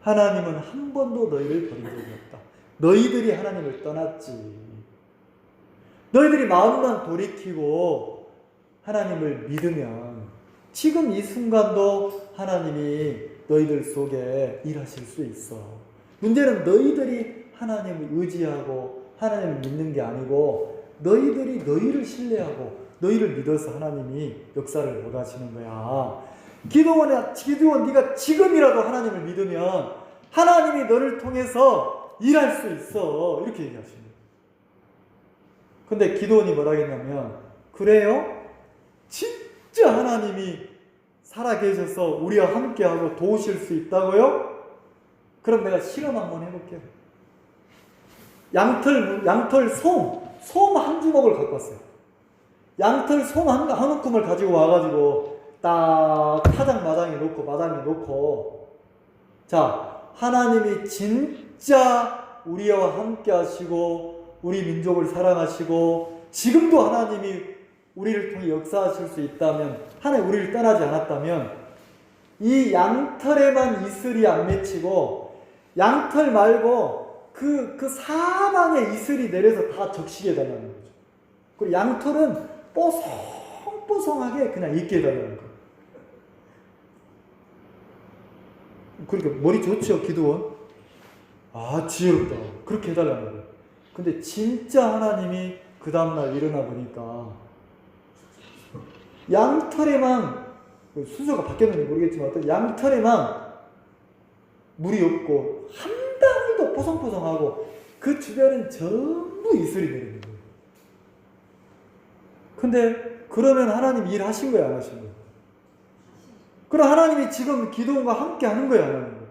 하나님은 한 번도 너희를 버린 적이 없다. 너희들이 하나님을 떠났지. 너희들이 마음만 돌이키고 하나님을 믿으면 지금 이 순간도 하나님이 너희들 속에 일하실 수 있어. 문제는 너희들이 하나님을 의지하고 하나님을 믿는 게 아니고 너희들이 너희를 신뢰하고 너희를 믿어서 하나님이 역사를 못하시는 거야. 기드온 네가 지금이라도 하나님을 믿으면 하나님이 너를 통해서 일할 수 있어. 이렇게 얘기하시는 거예요. 근데 기도원이 뭐라 했냐면, 그래요? 진짜 하나님이 살아계셔서 우리와 함께하고 도우실 수 있다고요? 그럼 내가 실험 한번 해볼게요. 양털 솜 한 주먹을 갖고 왔어요. 양털 솜 한 움큼을 가지고 와가지고 딱 마당에 놓고, 자, 하나님이 진짜 우리와 함께 하시고 우리 민족을 사랑하시고 지금도 하나님이 우리를 통해 역사하실 수 있다면, 하나님 우리를 떠나지 않았다면, 이 양털에만 이슬이 안 맺히고 양털 말고 그 사방에 이슬이 내려서 다 적시게 해달라는 거죠. 그리고 양털은 뽀송뽀송하게 그냥 있게 해달라는 거예요. 그러니까 머리 좋죠, 기도원? 아, 지혜롭다. 그렇게 해달라는 거예요. 근데 진짜 하나님이 그 다음날 일어나 보니까 양털에만, 순서가 바뀌었는지 모르겠지만 어떤 양털에만 물이 없고 한 방울도 뽀송뽀송하고 그 주변은 전부 이슬이 내리는 거예요. 근데 그러면 하나님 일하신 거야, 안 하신 거야? 그럼 하나님이 지금 기도원과 함께 하는 거야, 안 하는 거야?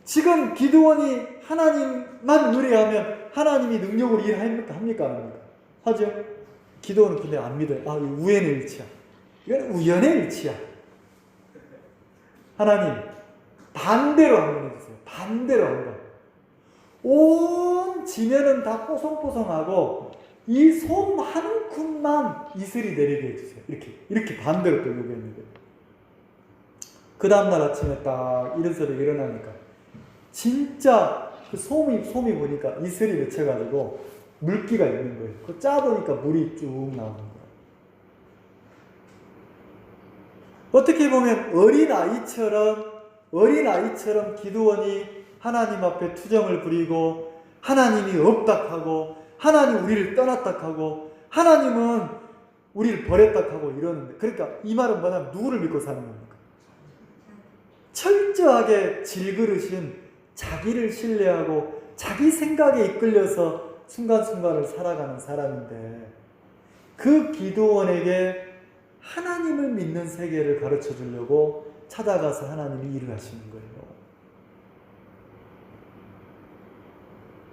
지금 기도원이 하나님만 의뢰하면 하나님이 능력으로 일합니까? 합니까? 안 합니까? 하죠? 기도원은 근데 안 믿어요. 아, 이거 우연의 일치야. 이건 우연의 일치야. 하나님, 반대로 한번 해주세요. 반대로 한번. 온 지면은 다 뽀송뽀송하고 이 솜 한 움큼만 이슬이 내리게 해주세요. 이렇게 반대로 또 요구했는데. 그 다음날 아침에 딱 일어서서 일어나니까 진짜 그 솜이 보니까 이슬이 맺혀가지고 물기가 있는 거예요. 그 짜보니까 물이 쭉 나오는 거예요. 어떻게 보면 어린아이처럼 기도원이 하나님 앞에 투정을 부리고 하나님이 없다 하고 하나님 우리를 떠났다 하고 하나님은 우리를 버렸다 하고 이러는데, 그러니까 이 말은 뭐냐면 누구를 믿고 사는 겁니까? 철저하게 질그릇인 자기를 신뢰하고 자기 생각에 이끌려서 순간순간을 살아가는 사람인데, 그 기도원에게 하나님을 믿는 세계를 가르쳐 주려고 찾아가서 하나님이 일을 하시는 거예요.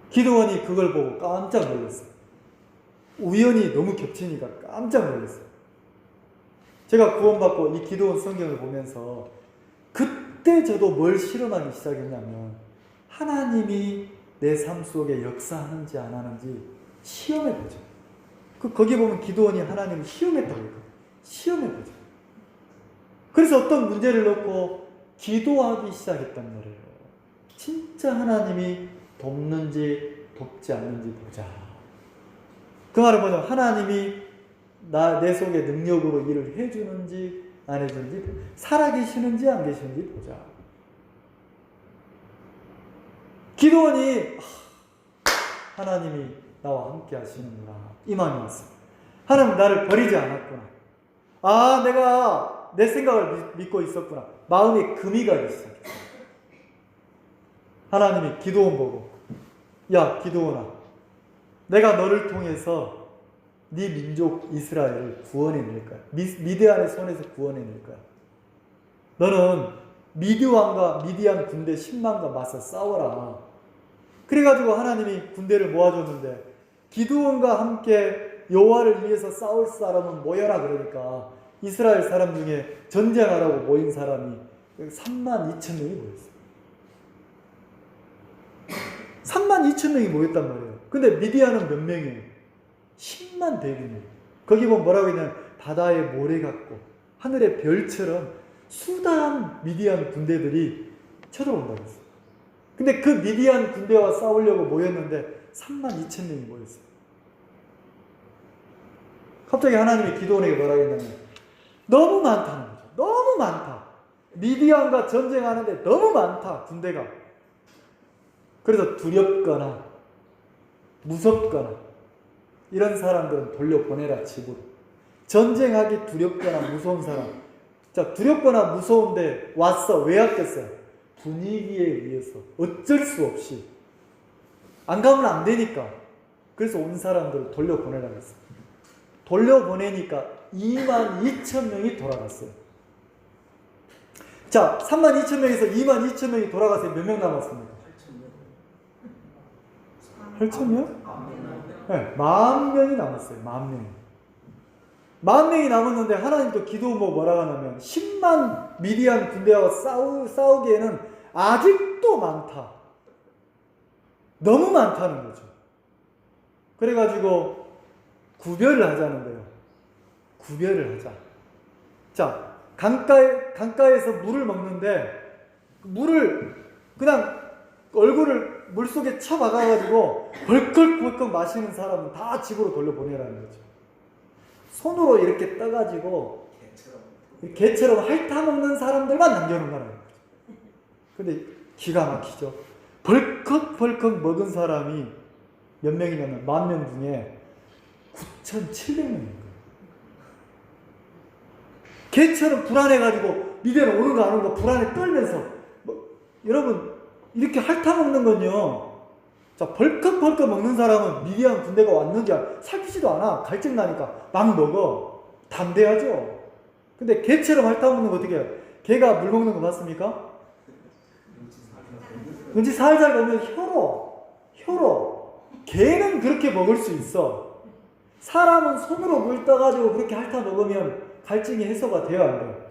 기도원이 그걸 보고 깜짝 놀랐어요. 우연히 너무 겹치니까 깜짝 놀랐어요. 제가 구원받고 이 기도원 성경을 보면서 그때 저도 뭘 실험하기 시작했냐면, 하나님이 내 삶 속에 역사하는지 안 하는지 시험해보죠. 거기 보면 기도원이 하나님을 시험했다고 해요. 시험해보죠. 그래서 어떤 문제를 놓고 기도하기 시작했단 말이에요. 진짜 하나님이 돕는지 돕지 않는지 보자. 그 말은 뭐냐? 하나님이 내 속에 능력으로 일을 해주는지 안 해주는지, 살아계시는지 안 계시는지 보자. 기도원이 하나님이 나와 함께 하시는구나, 이 마음이 왔어요. 하나님 나를 버리지 않았구나. 아, 내가 내 생각을 믿고 있었구나. 마음에 금이 가기 시작했어요. 하나님이 기도원 보고, 야 기도원아, 내가 너를 통해서 네 민족 이스라엘을 구원해낼 거야. 미디안의 손에서 구원해낼 거야. 너는 미디안 군대 10만과 맞서 싸워라. 그래가지고 하나님이 군대를 모아줬는데, 기드온과 함께 여호와를 위해서 싸울 사람은 모여라 그러니까 이스라엘 사람 중에 전쟁하라고 모인 사람이 32,000명이 모였어요. 32,000명이 모였단 말이에요. 근데 미디안은 몇 명이에요? 10만 대군이에요. 거기 보면 뭐라고 했냐면 바다의 모래 같고 하늘의 별처럼 수다한 미디안 군대들이 쳐들어온다고 했어요. 근데 그 미디안 군대와 싸우려고 모였는데 32,000명이 모였어요. 갑자기 하나님이 기도원에게 뭐라고 했냐면 너무 많다는 거죠. 너무 많다. 미디안과 전쟁하는데 너무 많다, 군대가. 그래서 두렵거나 무섭거나 이런 사람들은 돌려보내라, 집으로. 전쟁하기 두렵거나 무서운 사람. 자, 두렵거나 무서운데 왔어. 왜 왔겠어요? 분위기에 의해서 어쩔 수 없이 안 가면 안 되니까 그래서 온 사람들을 돌려보내라고 했어요. 돌려보내니까 22,000명이 돌아갔어요. 자, 32,000명에서 22,000명이 돌아가서 몇 명 남았습니까? 8,000명? 네, 10,000명이 남았어요. 10,000명이. 10,000명이 남았는데 하나님도 기도모 뭐라고 하냐면 10만 미디안 군대와 싸우기에는 아직도 많다. 너무 많다는 거죠. 그래가지고 구별을 하자는 거예요. 구별을 하자. 자, 강가에서 물을 먹는데 물을 그냥 얼굴을 물속에 쳐박아가지고 벌컥벌컥 마시는 사람은 다 집으로 돌려보내라는 거죠. 손으로 이렇게 떠가지고 개처럼 핥아먹는 사람들만 남겨놓는다는 거죠. 근데 기가 막히죠. 벌컥벌컥 먹은 사람이 몇 명이냐면 10,000명 중에 9,700명인 거예요. 개처럼 불안해가지고 미대는 오는 거 안 오는 거 불안해 떨면서 여러분 이렇게 핥아먹는 건요. 자, 벌컥벌컥 먹는 사람은 미디안 군대가 왔는지 살피지도 않아. 갈증 나니까 막 먹어. 담대하죠. 근데 개처럼 핥아먹는 거 어떻게 해요? 개가 물 먹는 거 봤습니까? 눈치 살살 보면 혀로. 개는 그렇게 먹을 수 있어. 사람은 손으로 물 떠가지고 그렇게 핥아먹으면 갈증이 해소가 돼요, 안 돼요?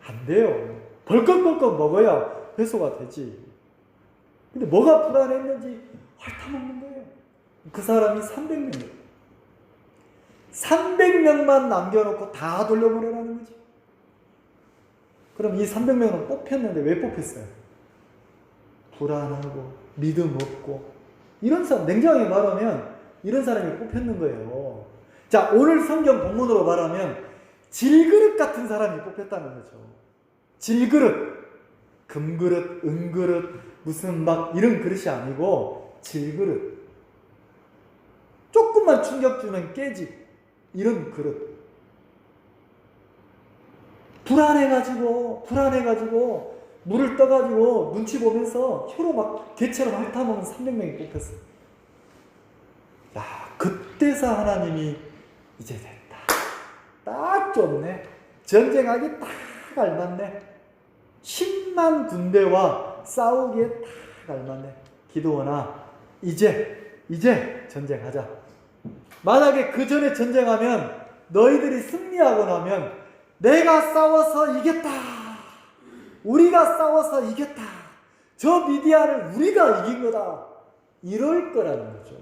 안 돼요. 벌컥벌컥 먹어야 해소가 되지. 근데 뭐가 불안했는지 핥아먹는 거예요. 그 사람이 300명이에요. 300명만 남겨놓고 다 돌려보내라는 거지. 그럼 이 300명은 뽑혔는데 왜 뽑혔어요? 불안하고 믿음 없고 이런 사람, 냉정하게 말하면 이런 사람이 뽑혔는 거예요. 자, 오늘 성경 본문으로 말하면 질그릇 같은 사람이 뽑혔다는 거죠. 질그릇, 금그릇, 은그릇, 무슨 막 이런 그릇이 아니고 질그릇. 조금만 충격 주면 깨지. 이런 그릇. 불안해가지고 물을 떠가지고 눈치 보면서 혀로 막 개처럼 핥아먹는 300명이 뽑혔어요. 야, 그때서 하나님이 이제 됐다. 딱 좋네. 전쟁하기 딱 알맞네. 10만 군대와 싸우기에 딱 알맞네. 기도원아, 이제 전쟁하자. 만약에 그 전에 전쟁하면 너희들이 승리하고 나면 내가 싸워서 이겼다. 우리가 싸워서 이겼다. 저 미디안을 우리가 이긴 거다. 이럴 거라는 거죠.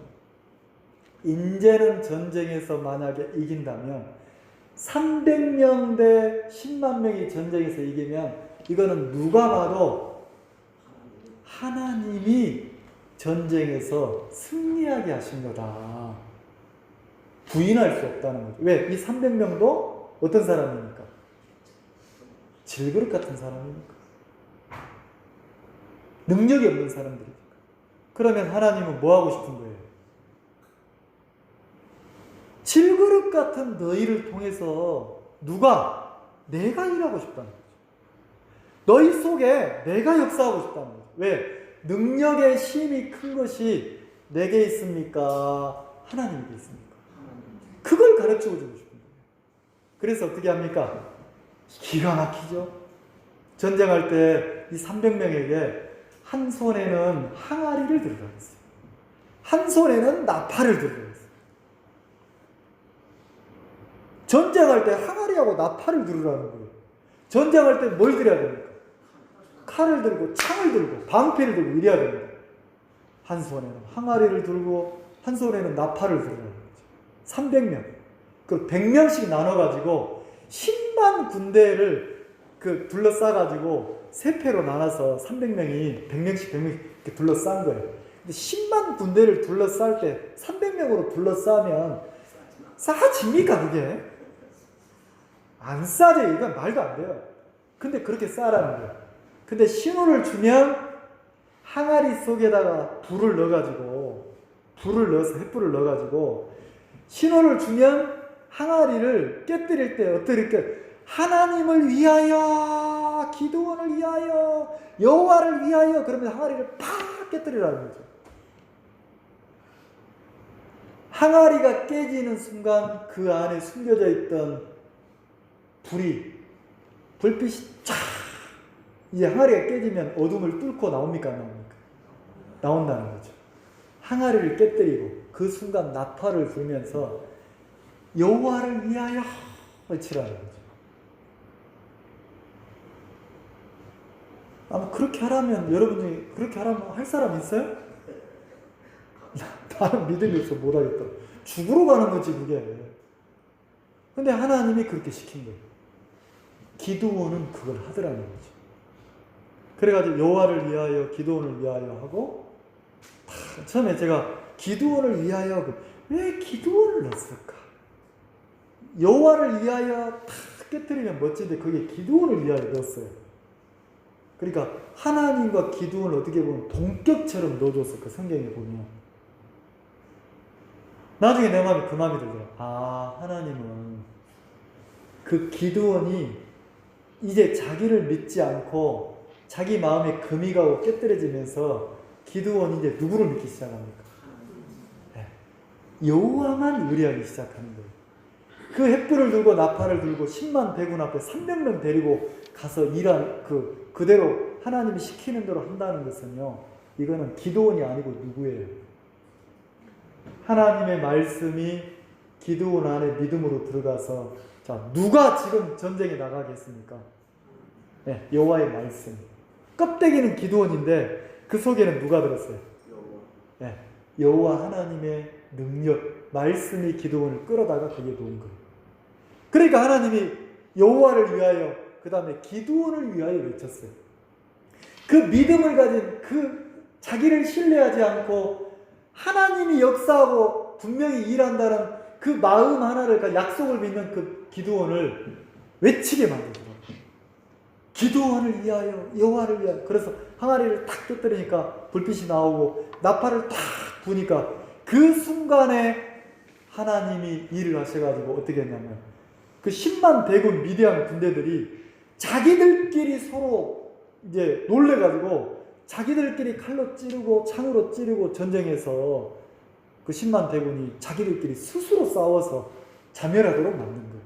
이제는 전쟁에서 만약에 이긴다면 300명 대 10만 명이 전쟁에서 이기면 이거는 누가 봐도 하나님이 전쟁에서 승리하게 하신 거다. 부인할 수 없다는 거죠. 왜? 이 300명도 어떤 사람입니까? 질그릇 같은 사람입니까? 능력이 없는 사람들입니까? 그러면 하나님은 뭐 하고 싶은 거예요? 질그릇 같은 너희를 통해서 내가 일하고 싶다는 거죠. 너희 속에 내가 역사하고 싶다는 거죠. 왜? 능력의 힘이 큰 것이 내게 있습니까? 하나님께 있습니까? 그걸 가르쳐 주고 싶은 거예요. 그래서 어떻게 합니까? 기가 막히죠? 전쟁할 때 이 300명에게 한 손에는 항아리를 들으라고 했어요. 한 손에는 나팔을 들으라고 했어요. 전쟁할 때 항아리하고 나팔을 들으라는 거예요. 전쟁할 때 뭘 들여야 됩니까? 칼을 들고 창을 들고 방패를 들고 이래야 됩니다. 한 손에는 항아리를 들고 한 손에는 나팔을 들으라는 거죠. 300명. 그 100명씩 나눠가지고 10만 군대를 둘러싸가지고 세 패로 나눠서 300명이 100명씩 이렇게 둘러싼 거예요. 근데 10만 군대를 둘러쌀 때 300명으로 둘러싸면 싸집니까 그게? 안 싸지. 이건 말도 안 돼요. 근데 그렇게 싸라는 거예요. 근데 신호를 주면 항아리 속에다가 불을 넣어서 횃불을 넣어가지고 신호를 주면 항아리를 깨뜨릴 때 어떻게 하나님을 위하여 자, 기드온을 위하여, 여호와를 위하여, 그러면 항아리를 팍 깨뜨리라는 거죠. 항아리가 깨지는 순간 그 안에 숨겨져 있던 불빛이 쫙, 이제 항아리가 깨지면 어둠을 뚫고 나옵니까? 안 나옵니까? 나온다는 거죠. 항아리를 깨뜨리고 그 순간 나팔을 불면서 여호와를 위하여 외치라는 거죠. 아마 그렇게 하라면, 여러분 중에 그렇게 하라면 할 사람 있어요? 나는 믿음이 없어 못하겠다. 죽으러 가는 거지 그게. 근데 하나님이 그렇게 시킨 거예요. 기드온은 그걸 하더라는 거죠. 그래가지고 여호와를 위하여, 기드온을 위하여 하고, 처음에 제가 기드온을 위하여, 왜 기드온을 넣었을까? 여호와를 위하여 탁 깨뜨리면 멋진데 그게 기드온을 위하여 넣었어요. 그러니까 하나님과 기드온을 어떻게 보면 동격처럼 넣어줬어. 그 성경에 보면. 나중에 내 마음이 그 마음이 들더라고요. 아, 하나님은 그 기드온이 이제 자기를 믿지 않고 자기 마음에 금이 가고 깨뜨려지면서 기드온이 이제 누구를 믿기 시작합니까? 네. 여호와만 의뢰하기 시작하는 거예요. 그 횃불을 들고 나팔을 들고 10만 대군 앞에 300명 데리고 가서 일한 그대로 하나님이 시키는 대로 한다는 것은요, 이거는 기드온이 아니고 누구예요? 하나님의 말씀이 기드온 안에 믿음으로 들어가서, 자, 누가 지금 전쟁에 나가겠습니까? 네, 여호와의 말씀. 껍데기는 기드온인데 그 속에는 누가 들었어요? 네, 여호와 하나님의 능력, 말씀이 기드온을 끌어다가 거기에 놓은 거예요. 그러니까 하나님이 여호와를 위하여, 그 다음에 기드온을 위하여 외쳤어요. 그 믿음을 가진, 그 자기를 신뢰하지 않고 하나님이 역사하고 분명히 일한다는 그 마음 하나를, 그 약속을 믿는 그 기드온을 외치게 만들더라고요. 기드온을 위하여, 여호와를 위하여. 그래서 항아리를 탁 깨뜨리니까 불빛이 나오고 나팔을 탁 부니까 그 순간에 하나님이 일을 하셔가지고 어떻게 했냐면, 그 10만 대군 미디안 군대들이 자기들끼리 서로 이제 놀래가지고 자기들끼리 칼로 찌르고 창으로 찌르고 전쟁에서 그 10만 대군이 자기들끼리 스스로 싸워서 자멸하도록 만든 거예요.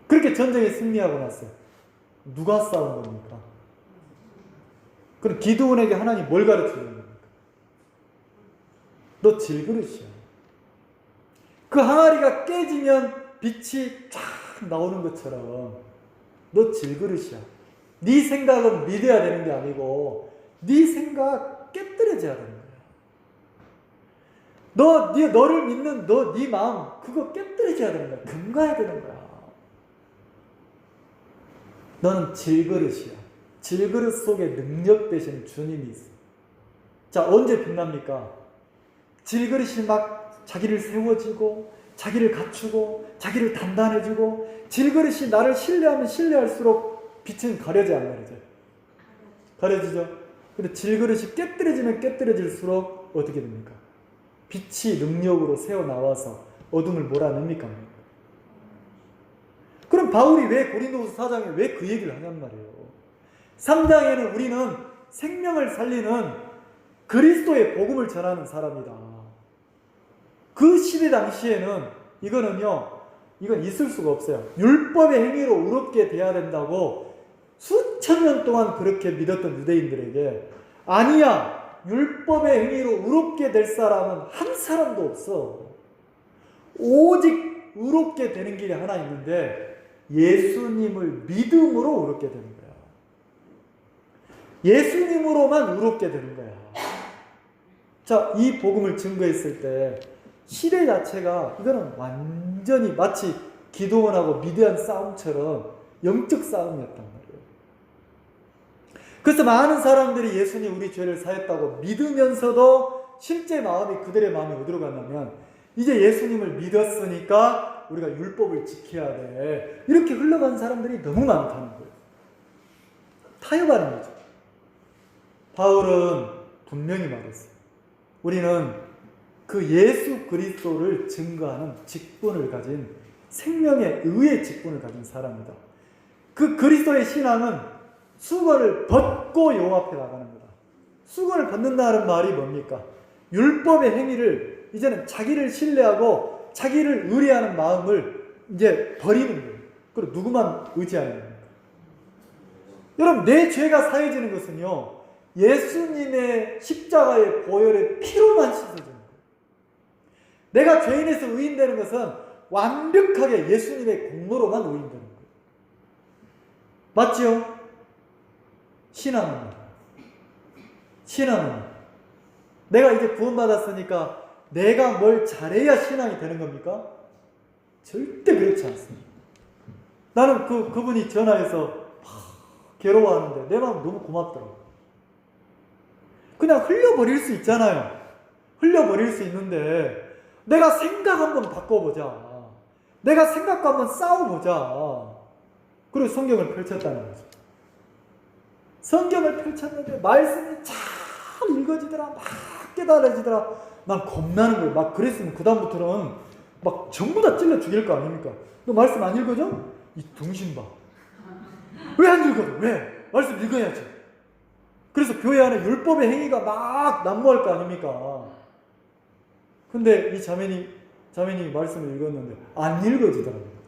그렇게 전쟁에 승리하고 났어요. 누가 싸운 겁니까? 그럼 기드온에게 하나님 뭘 가르치는 겁니까? 너 질그릇이야. 그 항아리가 깨지면 빛이 쫙 나오는 것처럼 너 질그릇이야. 네 생각은 믿어야 되는 게 아니고 네 생각 깨뜨려져야 되는 거야. 너를 믿는 네 마음, 그거 깨뜨려져야 되는 거야. 금가야 되는 거야. 너는 질그릇이야. 질그릇 속에 능력 되시는 주님이 있어. 자, 언제 빛납니까? 질그릇이 막 자기를 세워지고 자기를 갖추고 자기를 단단해지고, 질그릇이 나를 신뢰하면 신뢰할수록 빛은 가려져 안 가려져? 가려지죠. 근데 질그릇이 깨뜨려지면 깨뜨려질수록 어떻게 됩니까? 빛이 능력으로 새어나와서 어둠을 몰아냅니까? 그럼 바울이 왜 고린도후서 4장에 왜 그 얘기를 하냔 말이에요. 3장에는 우리는 생명을 살리는 그리스도의 복음을 전하는 사람이다. 그 시대 당시에는 이건 있을 수가 없어요. 율법의 행위로 의롭게 돼야 된다고 수천 년 동안 그렇게 믿었던 유대인들에게, 아니야, 율법의 행위로 의롭게 될 사람은 한 사람도 없어. 오직 의롭게 되는 길이 하나 있는데 예수님을 믿음으로 의롭게 되는 거야. 예수님으로만 의롭게 되는 거야. 자, 이 복음을 증거했을 때 시대 자체가, 이거는 완전히 마치 기드온하고 미디안 싸움처럼 영적 싸움이었단 말이에요. 그래서 많은 사람들이 예수님 우리 죄를 사했다고 믿으면서도 실제 마음이, 그들의 마음이 어디로 갔냐면, 이제 예수님을 믿었으니까 우리가 율법을 지켜야 돼, 이렇게 흘러간 사람들이 너무 많다는 거예요. 타협하는 거죠. 바울은 분명히 말했어요. 우리는 그 예수 그리스도를 증거하는 직분을 가진, 생명의 의의 직분을 가진 사람이다. 그 그리스도의 신앙은 수건을 벗고 요 앞에 나가는 거다. 수건을 벗는다는 말이 뭡니까? 율법의 행위를 이제는 자기를 신뢰하고 자기를 의뢰하는 마음을 이제 버리는 거예요. 그리고 누구만 의지하는 겁니까? 여러분, 내 죄가 사해지는 것은요, 예수님의 십자가의 보혈의 피로만 씻어지는 거예요. 내가 죄인에서 의인되는 것은 완벽하게 예수님의 공로로만 의인되는 거예요. 맞지요? 신앙은 내가 이제 구원받았으니까 내가 뭘 잘해야 신앙이 되는 겁니까? 절대 그렇지 않습니다. 나는 그분이 전화해서 괴로워하는데 내 마음 너무 고맙더라고요. 그냥 흘려버릴 수 있잖아요. 흘려버릴 수 있는데 내가 생각 한번 바꿔보자. 내가 생각과 한번 싸워보자. 그리고 성경을 펼쳤다는 거죠. 성경을 펼쳤는데 말씀이 잘 읽어지더라. 막 깨달아지더라. 난 겁나는 거예요. 막 그랬으면 그 다음부터는 막 전부 다 찔러 죽일 거 아닙니까? 너 말씀 안 읽어져? 이 등신봐. 왜 안 읽어져? 왜? 말씀 읽어야지. 그래서 교회 안에 율법의 행위가 막 난무할 거 아닙니까? 근데 이 자매님이 말씀을 읽었는데 안 읽어지더라고요.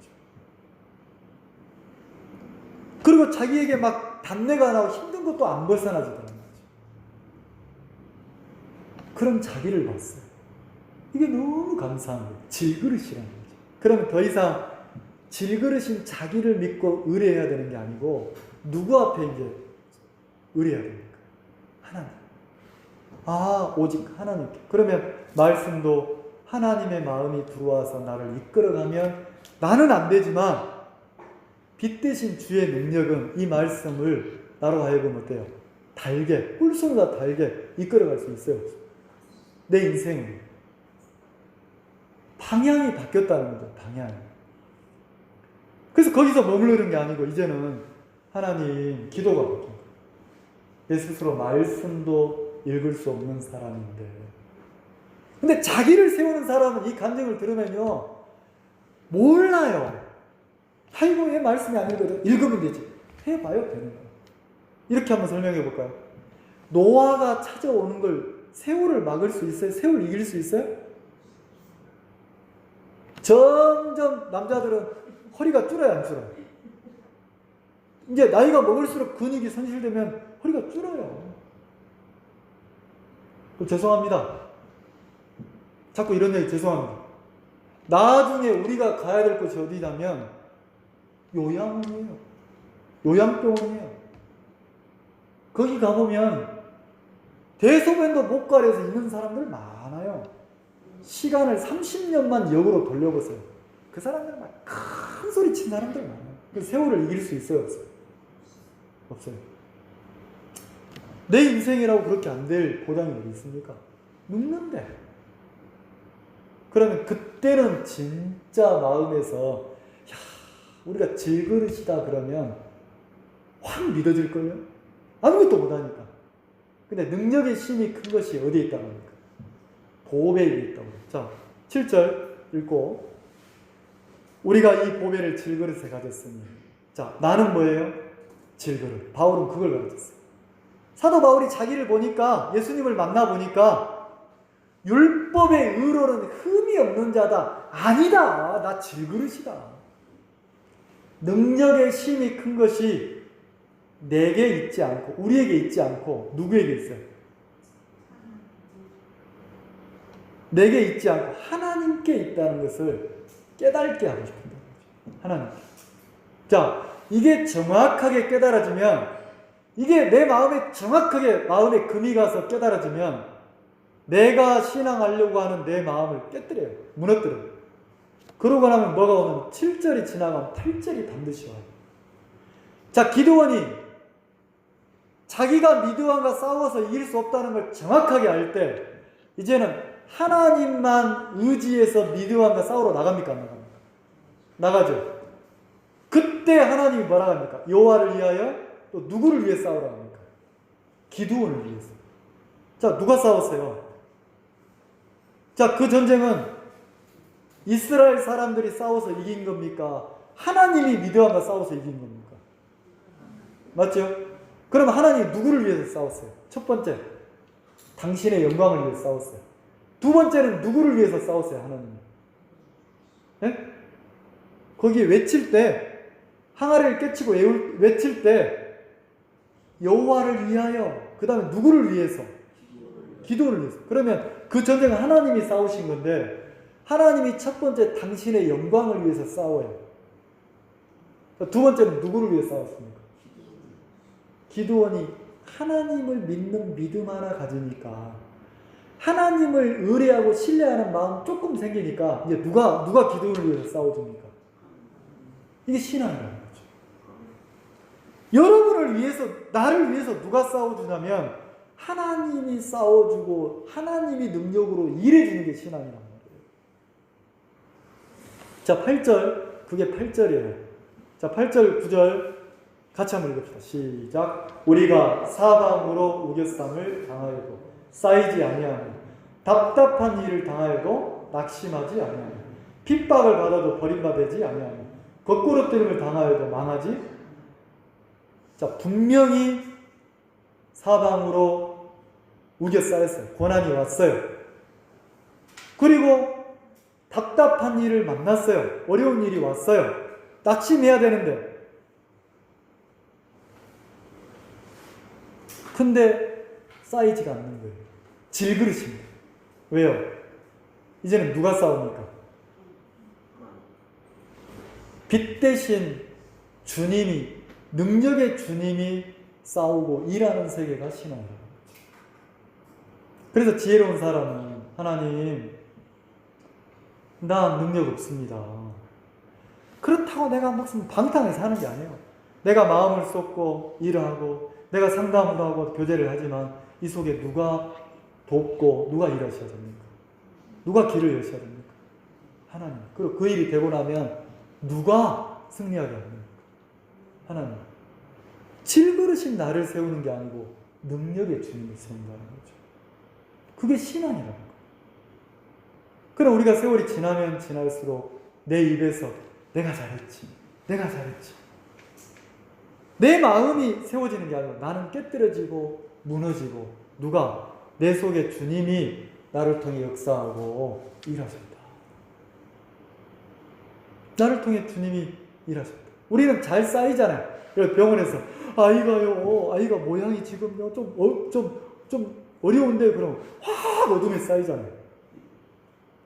그리고 자기에게 막 단내가 나고 힘든 것도 안 벗어나지더라고요. 그런 자기를 봤어요. 이게 너무 감사한 거예요. 질그릇이라는 거죠. 그러면 더 이상 질그릇인 자기를 믿고 의뢰해야 되는 게 아니고 누구 앞에 이제 의뢰해야 됩니까? 하나님. 오직 하나님께. 그러면 말씀도 하나님의 마음이 들어와서 나를 이끌어가면 나는 안 되지만 빛 대신 주의 능력은 이 말씀을 나로 하여금 어때요? 달게, 꿀송이가 달게 이끌어갈 수 있어요. 내 인생으로. 방향이 바뀌었다는 거죠. 방향이. 그래서 거기서 머무르는 게 아니고 이제는 하나님 기도가 바뀐 거예요. 내 스스로 말씀도 읽을 수 없는 사람인데. 근데 자기를 세우는 사람은 이 간증을 들으면요. 몰라요. 아이고, 왜 말씀이 안 읽어져? 읽으면 되지. 해봐요, 되는 거예요. 이렇게 한번 설명해 볼까요? 노아가 찾아오는 걸 세월을 막을 수 있어요? 세월 이길 수 있어요? 점점 남자들은 허리가 줄어요, 안 줄어요? 이제 나이가 먹을수록 근육이 손실되면 허리가 줄어요. 죄송합니다. 자꾸 이런 얘기 죄송합니다. 나중에 우리가 가야 될 곳이 어디냐면 요양원이에요. 요양병원이에요. 거기 가보면 대소변도 못 가려서 있는 사람들 많아요. 시간을 30년만 역으로 돌려보세요. 그 사람들 막 큰 소리 친 사람들 많아요. 그 세월을 이길 수 있어요, 없어요? 없어요. 내 인생이라고 그렇게 안 될 보장이 어디 있습니까? 눕는데. 그러면 그때는 진짜 마음에서 우리가 질그릇이다 그러면 확 믿어질걸요? 아무것도 못하니까. 근데 능력의 힘이 큰 것이 어디에 있다고 합니까? 보배에 있다고. 자, 7절 읽고. 우리가 이 보배를 질그릇에 가졌으니. 자, 나는 뭐예요? 질그릇. 바울은 그걸 가졌어요. 사도 바울이 자기를 보니까, 예수님을 만나보니까 율법의 의로는 흠이 없는 자다. 아니다. 나 질그릇이다. 능력의 힘이 큰 것이 내게 있지 않고, 우리에게 있지 않고, 누구에게 있어요? 내게 있지 않고 하나님께 있다는 것을 깨닫게 하고 싶은 거죠. 하나님. 자, 이게 정확하게 깨달아지면, 이게 내 마음에 정확하게 마음에 금이 가서 깨달아지면 내가 신앙하려고 하는 내 마음을 깨뜨려요. 무너뜨려요. 그러고 나면 뭐가 오면 7절이 지나가면 8절이 반드시 와요. 자, 기드온이 자기가 미드완과 싸워서 이길 수 없다는 걸 정확하게 알 때 이제는 하나님만 의지해서 미드완과 싸우러 나갑니까? 안 나갑니까? 나가죠. 그때 하나님이 뭐라고 합니까? 여호와를 위하여 또 누구를 위해 싸우라고 합니까? 기드온을 위해서. 자, 누가 싸웠어요? 자, 그 전쟁은 이스라엘 사람들이 싸워서 이긴 겁니까? 하나님이 미드완과 싸워서 이긴 겁니까? 맞죠? 그럼 하나님이 누구를 위해서 싸웠어요? 첫 번째, 당신의 영광을 위해서 싸웠어요. 두 번째는 누구를 위해서 싸웠어요? 하나님이. 네? 거기 외칠 때, 항아리를 깨치고 외칠 때 여호와를 위하여, 그 다음에 누구를 위해서? 기도를 위해서. 그러면 그 전쟁은 하나님이 싸우신 건데 하나님이 첫 번째 당신의 영광을 위해서 싸워요. 두 번째는 누구를 위해 싸웠습니까? 기드온이 하나님을 믿는 믿음 하나 가지니까, 하나님을 의뢰하고 신뢰하는 마음 조금 생기니까 이제 누가 기드온을 위해서 싸워줍니까? 이게 신앙이라는 거죠. 여러분을 위해서, 나를 위해서 누가 싸워주냐면 하나님이 싸워주고 하나님이 능력으로 일해주는 게 신앙이란 말이에요. 자, 8절, 그게 8절이에요. 자, 8절, 9절 같이 한번 읽읍시다. 시작. 우리가 사방으로 우겨쌈을 당하여도 쌓이지 아니하며 답답한 일을 당하여도 낙심하지 아니하며 핍박을 받아도 버림받지 아니하며 거꾸러뜨림을 당하여도 망하지. 자, 분명히 사방으로 우겨싸였어요. 고난이 왔어요. 그리고 답답한 일을 만났어요. 어려운 일이 왔어요. 낙심해야 되는데. 근데 쌓이지가 않는 거예요. 질그릇입니다. 왜요? 이제는 누가 싸웁니까? 빛 대신 주님이, 능력의 주님이 싸우고 일하는 세계가 신앙이에요. 그래서 지혜로운 사람은, 하나님, 나 능력 없습니다. 그렇다고 내가 무슨 방탕하게 사는 게 아니에요. 내가 마음을 쏟고 일을 하고 내가 상담도 하고 교제를 하지만 이 속에 누가 돕고 누가 일하셔야 됩니까? 누가 길을 여셔야 됩니까? 하나님. 그리고 그 일이 되고 나면 누가 승리하게 합니까? 하나님. 질그릇인 나를 세우는 게 아니고 능력의 주님을 세운다는 거죠. 그게 신앙이라는 거예요. 그럼 우리가 세월이 지나면 지날수록 내 입에서 내가 잘했지, 내가 잘했지, 내 마음이 세워지는 게 아니고 나는 깨뜨려지고 무너지고, 누가? 내 속에 주님이 나를 통해 역사하고 일하셨다. 나를 통해 주님이 일하셨다. 우리는 잘 쌓이잖아요. 그래서 병원에서 아이가 모양이 지금요 좀 어려운데, 그럼 확 어둠에 쌓이잖아요.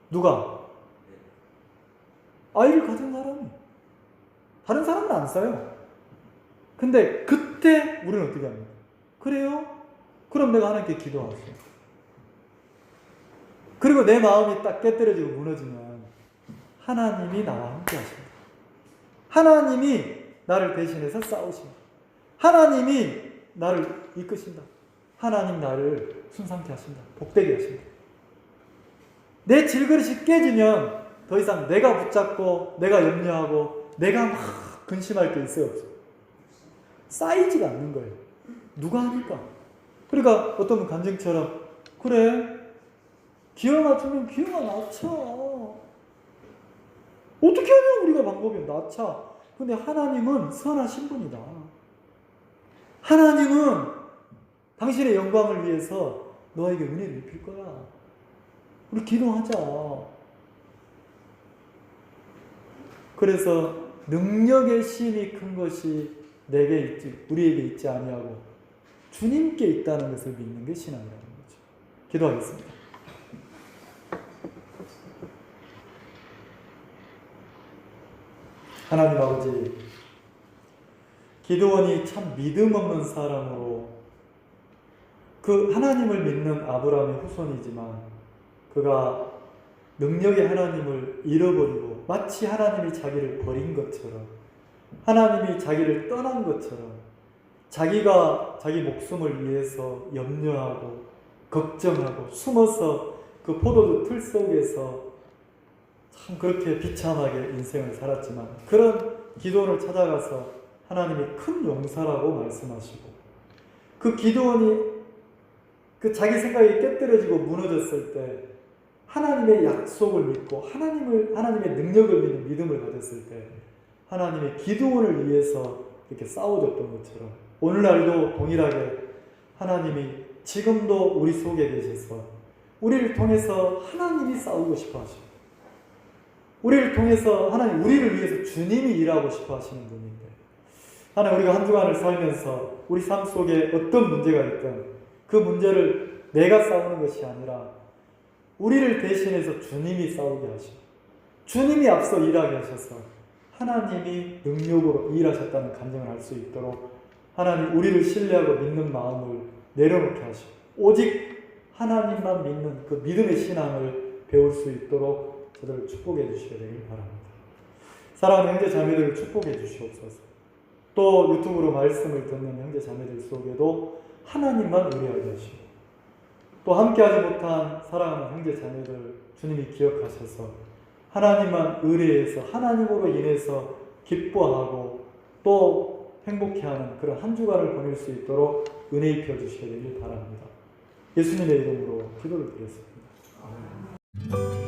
누가? 아이를 가진 사람이. 다른 사람은 안 쌓여요. 근데 그때 우리는 어떻게 합니까? 그래요? 그럼 내가 하나님께 기도하세요. 그리고 내 마음이 딱 깨뜨려지고 무너지면 하나님이 나와 함께 하십니다. 하나님이 나를 대신해서 싸우십니다. 하나님이 나를 이끄신다. 하나님 나를 순상케 하신다. 복되게 하신다. 내 질그릇이 깨지면 더 이상 내가 붙잡고 내가 염려하고 내가 막 근심할 게 있어요, 없어요? 쌓이지가 않는 거예요. 누가 하니까? 그러니까 어떤 분 간증처럼, 그래, 기어나 주면 기어가 낮춰. 어떻게 하면 우리가 방법이 낮춰. 근데 하나님은 선하신 분이다. 하나님은 당신의 영광을 위해서 너에게 은혜를 입힐 거야. 우리 기도하자. 그래서 능력의 심이 큰 것이 내게 있지, 우리에게 있지 아니하고 주님께 있다는 것을 믿는 게 신앙이라는 거죠. 기도하겠습니다. 하나님 아버지, 기드온이 참 믿음 없는 사람으로, 그 하나님을 믿는 아브라함의 후손이지만 그가 능력의 하나님을 잃어버리고 마치 하나님이 자기를 버린 것처럼, 하나님이 자기를 떠난 것처럼 자기가 자기 목숨을 위해서 염려하고 걱정하고 숨어서 그 포도주 틀 속에서 참 그렇게 비참하게 인생을 살았지만, 그런 기드온을 찾아가서 하나님이 큰 용사라고 말씀하시고, 그 기드온이 그 자기 생각이 깨뜨려지고 무너졌을 때 하나님의 약속을 믿고 하나님의 능력을 믿는 믿음을 가졌을 때 하나님의 기드온을 위해서 이렇게 싸워줬던 것처럼 오늘날도 동일하게 하나님이 지금도 우리 속에 계셔서 우리를 통해서 하나님이 싸우고 싶어 하십니다. 우리를 통해서 하나님, 우리를 위해서 주님이 일하고 싶어 하시는 분인데, 하나님, 우리가 한 주간을 살면서 우리 삶 속에 어떤 문제가 있든 그 문제를 내가 싸우는 것이 아니라 우리를 대신해서 주님이 싸우게 하시고 주님이 앞서 일하게 하셔서 하나님이 능력으로 일하셨다는 감정을 할 수 있도록 하나님, 우리를 신뢰하고 믿는 마음을 내려놓게 하시고 오직 하나님만 믿는 그 믿음의 신앙을 배울 수 있도록 저들을 축복해 주셔야 되길 바랍니다. 사랑하는 형제 자매들을 축복해 주시옵소서. 또 유튜브로 말씀을 듣는 형제 자매들 속에도 하나님만 의뢰하게 하시고 또 함께하지 못한 사랑하는 형제 자매들 주님이 기억하셔서 하나님만 의뢰해서 하나님으로 인해서 기뻐하고 또 행복해하는 그런 한 주간을 보낼 수 있도록 은혜 입혀 주셔야 되길 바랍니다. 예수님의 이름으로 기도를 드렸습니다. 아멘.